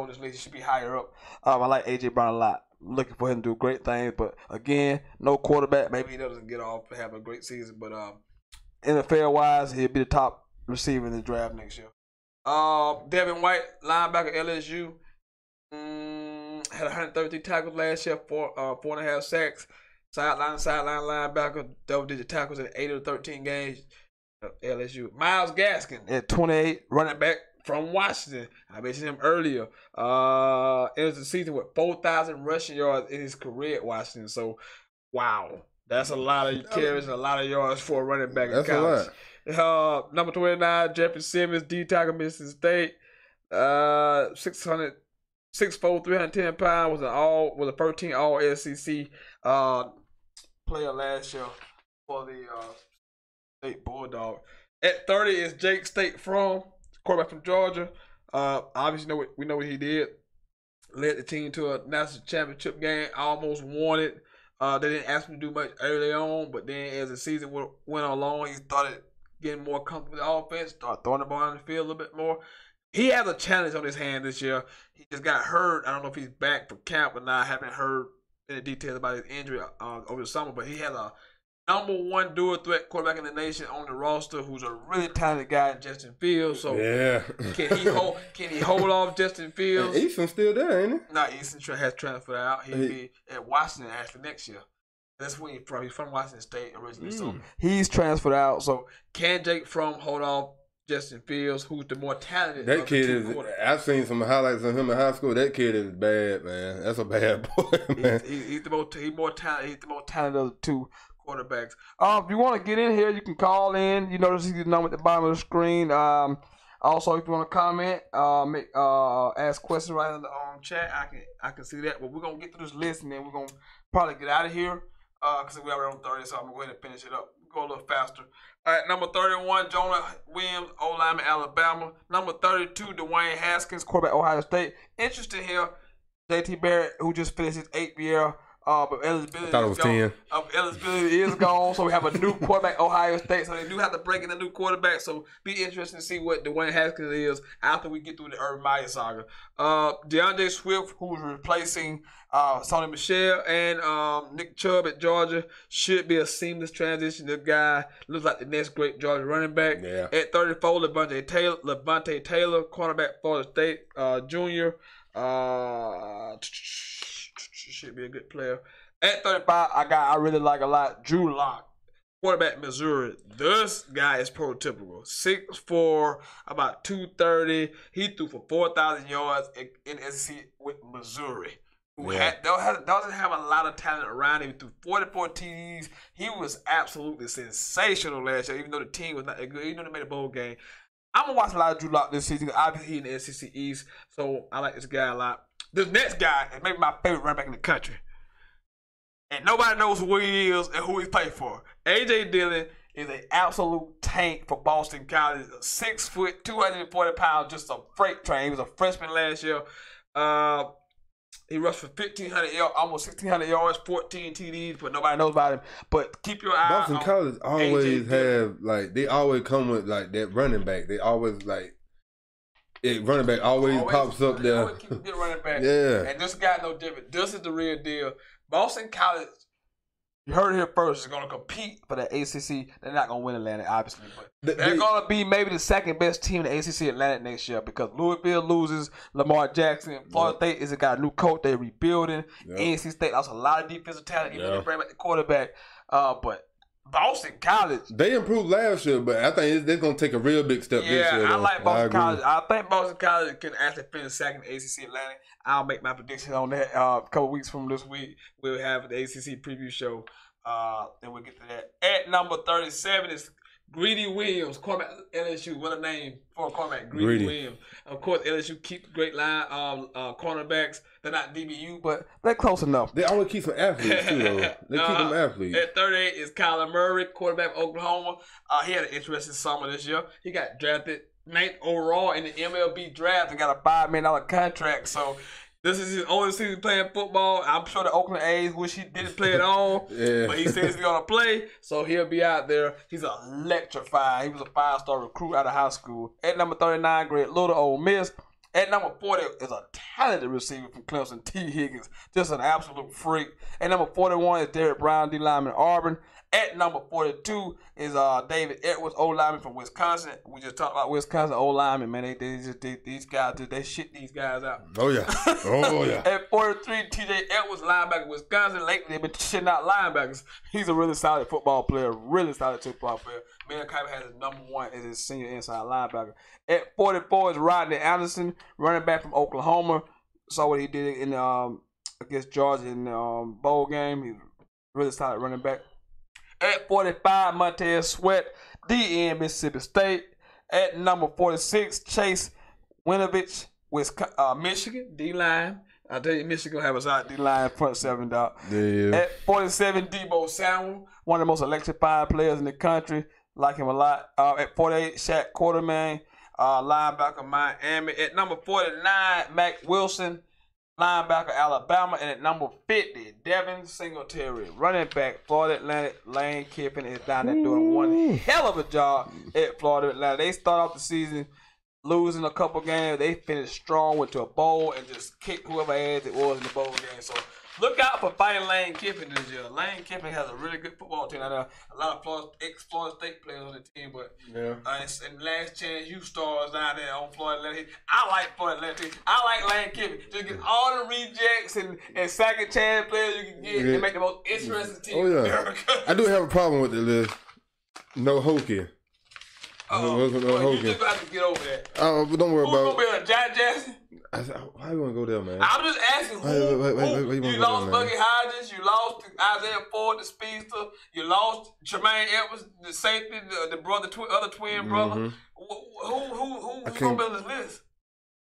on this list. He should be higher up. I like A.J. Brown a lot. Looking for him to do great things, but again, no quarterback. Maybe he doesn't get off and have a great season, but NFL wise, he'll be the top receiver in the draft next year. Devin White, linebacker, LSU, had 133 tackles last year, 4.5 sacks. Sideline linebacker, double-digit tackles in 8 of the 13 games. LSU. Myles Gaskin at 28, running back from Washington. I mentioned him earlier. Ends the season with 4,000 rushing yards in his career at Washington. So, wow. That's a lot of carries and a lot of yards for a running back in college. That's a lot. Number 29, Jeffrey Simmons, D-tackle, Mississippi State. 6'4", 310 pounds, was a 13 All-SEC player last year for the State Bulldog. At 30 is Jake State from quarterback from Georgia. Obviously, we know what he did. Led the team to a national championship game. Almost won it. They didn't ask him to do much early on, but then as the season went along, he started getting more comfortable with the offense, started throwing the ball on the field a little bit more. He has a challenge on his hand this year. He just got hurt. I don't know if he's back for camp or not. I haven't heard any details about his injury over the summer, but he has a number 1 dual threat quarterback in the nation on the roster who's a really talented guy, Justin Fields. So yeah. Can he hold off Justin Fields? And Easton's still there, ain't he? No, Easton has transferred out. He'll be at Washington actually next year. That's where he's from Washington State originally. So he's transferred out. So can Jake Fromm hold off Justin Fields, who's the more talented? That kid is. I've seen some highlights of him in high school. That kid is bad, man. That's a bad boy, man. He's the more talented. He's the more talented of the two quarterbacks. If you want to get in here, you can call in. You notice the number at the bottom of the screen. Also, if you want to comment, ask questions right in the chat, I can see that. But we're gonna get through this list and then we're gonna probably get out of here because we're already on 30, so I'm gonna go ahead and finish it up. Go a little faster. All right, number 31, Jonah Williams, O-lineman, Alabama. Number 32, Dwayne Haskins, quarterback, Ohio State. Interesting here, J.T. Barrett, who just finished his 8th year. But eligibility, I thought it was 10. Eligibility is gone, so we have a new quarterback, Ohio State. So they do have to break in a new quarterback. So be interesting to see what Dwayne Haskins is after we get through the Urban Meyer saga. DeAndre Swift, who's replacing Sonny Michel and Nick Chubb at Georgia, should be a seamless transition. The guy looks like the next great Georgia running back. Yeah. At 34, Levante Taylor, cornerback, Florida State junior. Should be a good player. At 35, I really like a lot. Drew Lock, quarterback, Missouri. This guy is prototypical. 6'4", about 230. He threw for 4,000 yards in SEC with Missouri. Doesn't have a lot of talent around him. He threw 44 TDs. He was absolutely sensational last year, even though the team was not that good. Even though they made a bowl game. I'm going to watch a lot of Drew Lock this season. Obviously, he's in the SEC East, so I like this guy a lot. This next guy is maybe my favorite running back in the country. And nobody knows who he is and who he played for. A.J. Dillon is an absolute tank for Boston College. 6 foot, 240 pounds, just a freight train. He was a freshman last year. He rushed for 1,500 yards, almost 1,600 yards, 14 TDs, but nobody knows about him. But keep your eye Boston on College always AJ have, like, they always come with, like, that running back. They always, like, running back always pops up there. Always keep a good running back. Yeah. And this guy no different. This is the real deal. Boston College, you heard it here first, is going to compete for the ACC. They're not going to win Atlantic, obviously, but they're going to be maybe the second best team in the ACC Atlantic next year because Louisville loses Lamar Jackson. Florida State has got a new coach. They're rebuilding. NC State lost a lot of defensive talent, even they bring back the quarterback. But Boston College, they improved last year, but I think they're going to take a real big step this year. Yeah, I like Boston College. I think Boston College can actually finish second in the ACC Atlantic. I'll make my prediction on that a couple weeks from this week. We'll have the ACC preview show, and we'll get to that. At number 37 is Greedy Williams, quarterback LSU. What a name for a quarterback, Greedy Williams. Of course, LSU keep great line cornerbacks. They're not DBU, but they're close enough. They always keep some athletes, too, though. They keep them athletes. At 38 is Kyler Murray, quarterback of Oklahoma. He had an interesting summer this year. He got drafted 9th overall in the MLB draft and got a $5 million contract. So this is his only season playing football. I'm sure the Oakland A's wish he didn't play at all. But he says he's going to play, so he'll be out there. He's electrified. He was a 5-star recruit out of high school. At number 39, Greg Little, Ole Miss. At number 40 is a talented receiver from Clemson, T. Higgins. Just an absolute freak. At number 41 is Derek Brown, D lineman, Auburn. At number 42 is David Edwards, O-lineman from Wisconsin. We just talked about Wisconsin O-lineman, man. These guys, they shit these guys out. Oh, yeah. Oh, yeah. At 43, T.J. Edwards, linebacker, Wisconsin. Lately, they've been shitting out linebackers. He's a really solid football player, football player. Man, Kiper has his number 1 as his senior inside linebacker. At 44 is Rodney Anderson, running back from Oklahoma. Saw what he did in against Georgia in the bowl game. He's really solid running back. At 45, Montez Sweat, DN, Mississippi State. At number 46, Chase Winovich, Michigan, D-line. I tell you, Michigan have a solid D-line, front 7, dog. Yeah. At 47, Debo Samuel, one of the most electrifying players in the country. Like him a lot. At 48, Shaq Quarterman, linebacker, Miami. At number 49, Mac Wilson, linebacker, Alabama. And at number 50, Devin Singletary, running back, Florida Atlantic. Lane Kiffin is down there doing one hell of a job at Florida Atlantic. They start off the season losing a couple games. They finished strong, went to a bowl, and just kicked whoever ass it was in the bowl game. So look out for fighting Lane Kiffin this year. Lane Kiffin has a really good football team. I know a lot of ex-Florida State players on the team, but and last chance you stars down there on Florida Atlantic. I like Florida Atlantic. I like Lane Kiffin. Just get all the rejects and second chance players you can get and make the most interesting team in America. I do have a problem with the list. No Hokie. You just got to get over that. But don't worry about it. Who's going to be a Jack Jackson? Why you want to go there, man? I'm just asking who. You lost Buggy Hodges. You lost Isaiah Ford, the speedster. You lost Tremaine Edwards, the safety, the brother, other twin brother. Who's going to be on this list?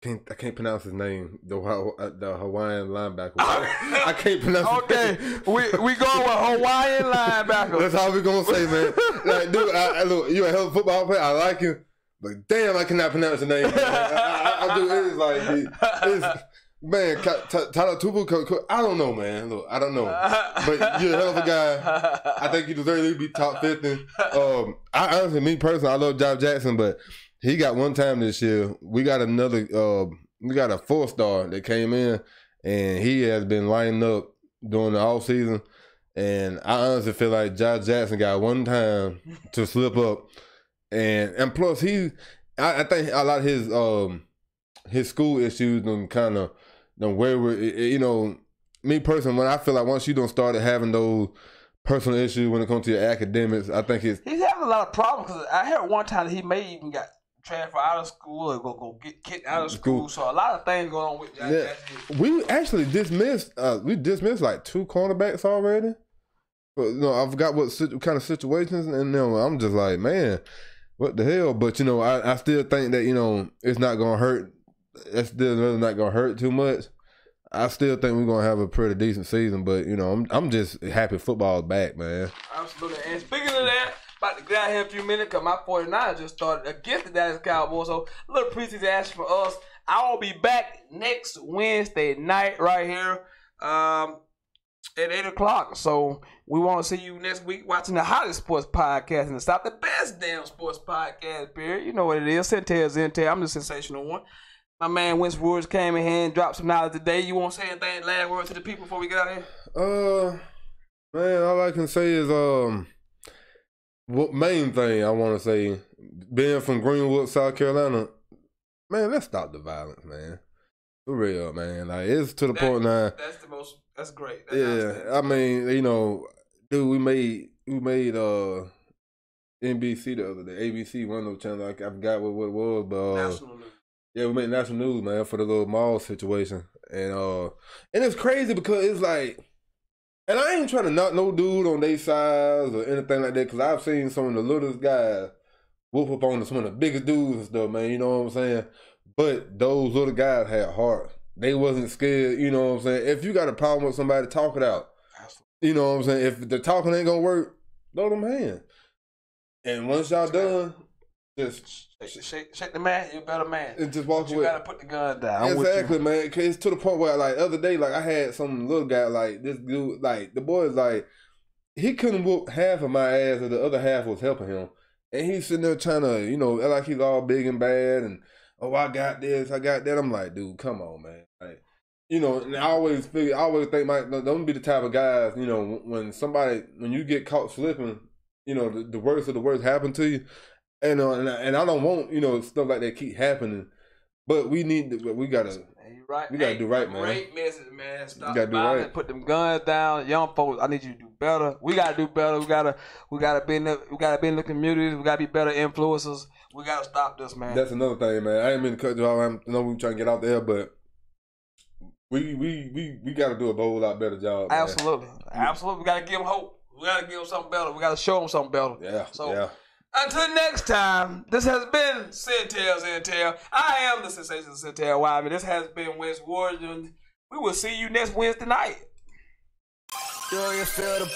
I can't pronounce his name. The Hawaiian linebacker. I can't pronounce. Okay, we going with Hawaiian linebacker. That's all we gonna say, man. Like, dude, look, you a hell of a football player. I like you, but damn, I cannot pronounce the name. I do. It is like man, Tyler Tupu. I don't know, man. Look, I don't know, but you're a hell of a guy. I think you deserve to be top 50. I honestly, me personally, I love Job Jackson, but he got one time this year. We got another. We got a 4-star that came in, and he has been lining up during the off season. And I honestly feel like Josh Jackson got one time to slip up, and plus I think a lot of his school issues and kind of wayward. You know, me personally, when I feel like once you don't start having those personal issues when it comes to your academics, I think he's having a lot of problems. Because I heard one time that he may even got transfer out of school or go get kicked out of school. So a lot of things going on with Josh Jackson. We actually dismissed like 2 cornerbacks already. But I forgot what kind of situations, and I'm just like, man, what the hell? But I still think that it's not gonna hurt. It's still really not gonna hurt too much. I still think we're gonna have a pretty decent season, but you know, I'm just happy football's back, man. Absolutely. And speaking of that, about to get out here in a few minutes because my 49ers just started against the Dallas Cowboys. So a little preseason action for us. I will be back next Wednesday night right here at 8 o'clock. So we want to see you next week watching the hottest sports podcast in the South, the best damn sports podcast, period. You know what it is. Sentell. I'm the sensational one. My man Wentz Woods came in here and dropped some knowledge today. You want to say anything, last word to the people before we get out of here? Man, all I can say is, what main thing I want to say, being from Greenwood, South Carolina, man, let's stop the violence, man. For real, man. Like, it's to the point now. That's great. I mean, you know, dude, we made NBC the other day, ABC, one of those channels. I forgot what it was, but National News. Yeah, we made national news, man, for the little mall situation. And it's crazy because it's like, and I ain't trying to knock no dude on their size or anything like that, because I've seen some of the littlest guys whoop up on some of the biggest dudes and stuff, man, you know what I'm saying? But those little guys had heart. They wasn't scared, you know what I'm saying? If you got a problem with somebody, talk it out. You know what I'm saying? If the talking ain't gonna work, throw them hands. And once y'all done, just shake the man, you're a better man. And just walk away. You gotta put the gun down. Exactly, man. Cause it's to the point where, like, the other day, like, I had some little guy, like, this dude, like, the boy's like, he couldn't whoop half of my ass, and the other half was helping him. And he's sitting there trying to, you know, like he's all big and bad, and, oh, I got this, I got that. I'm like, dude, come on, man. Like, you know, and I always think, don't be the type of guys, you know, when you get caught slipping, you know, the worst of the worst happen to you. And I don't want, you know, stuff like that keep happening, but we gotta do right, man. Great message, man. Stop the violence, put them guns down, young folks. I need you to do better. We gotta do better. We gotta be in the communities. We gotta be better influencers. We gotta stop this, man. That's another thing, man. I ain't mean to cut you off. I know we trying to get out there, but we gotta do a whole lot better job. Man. Absolutely. We gotta give them hope. We gotta give them something better. We gotta show them something better. Yeah. Until next time, this has been Sentell. I am the sensational Sentell Wyman. This has been Wentz Woods. We will see you next Wednesday night. Do you feel the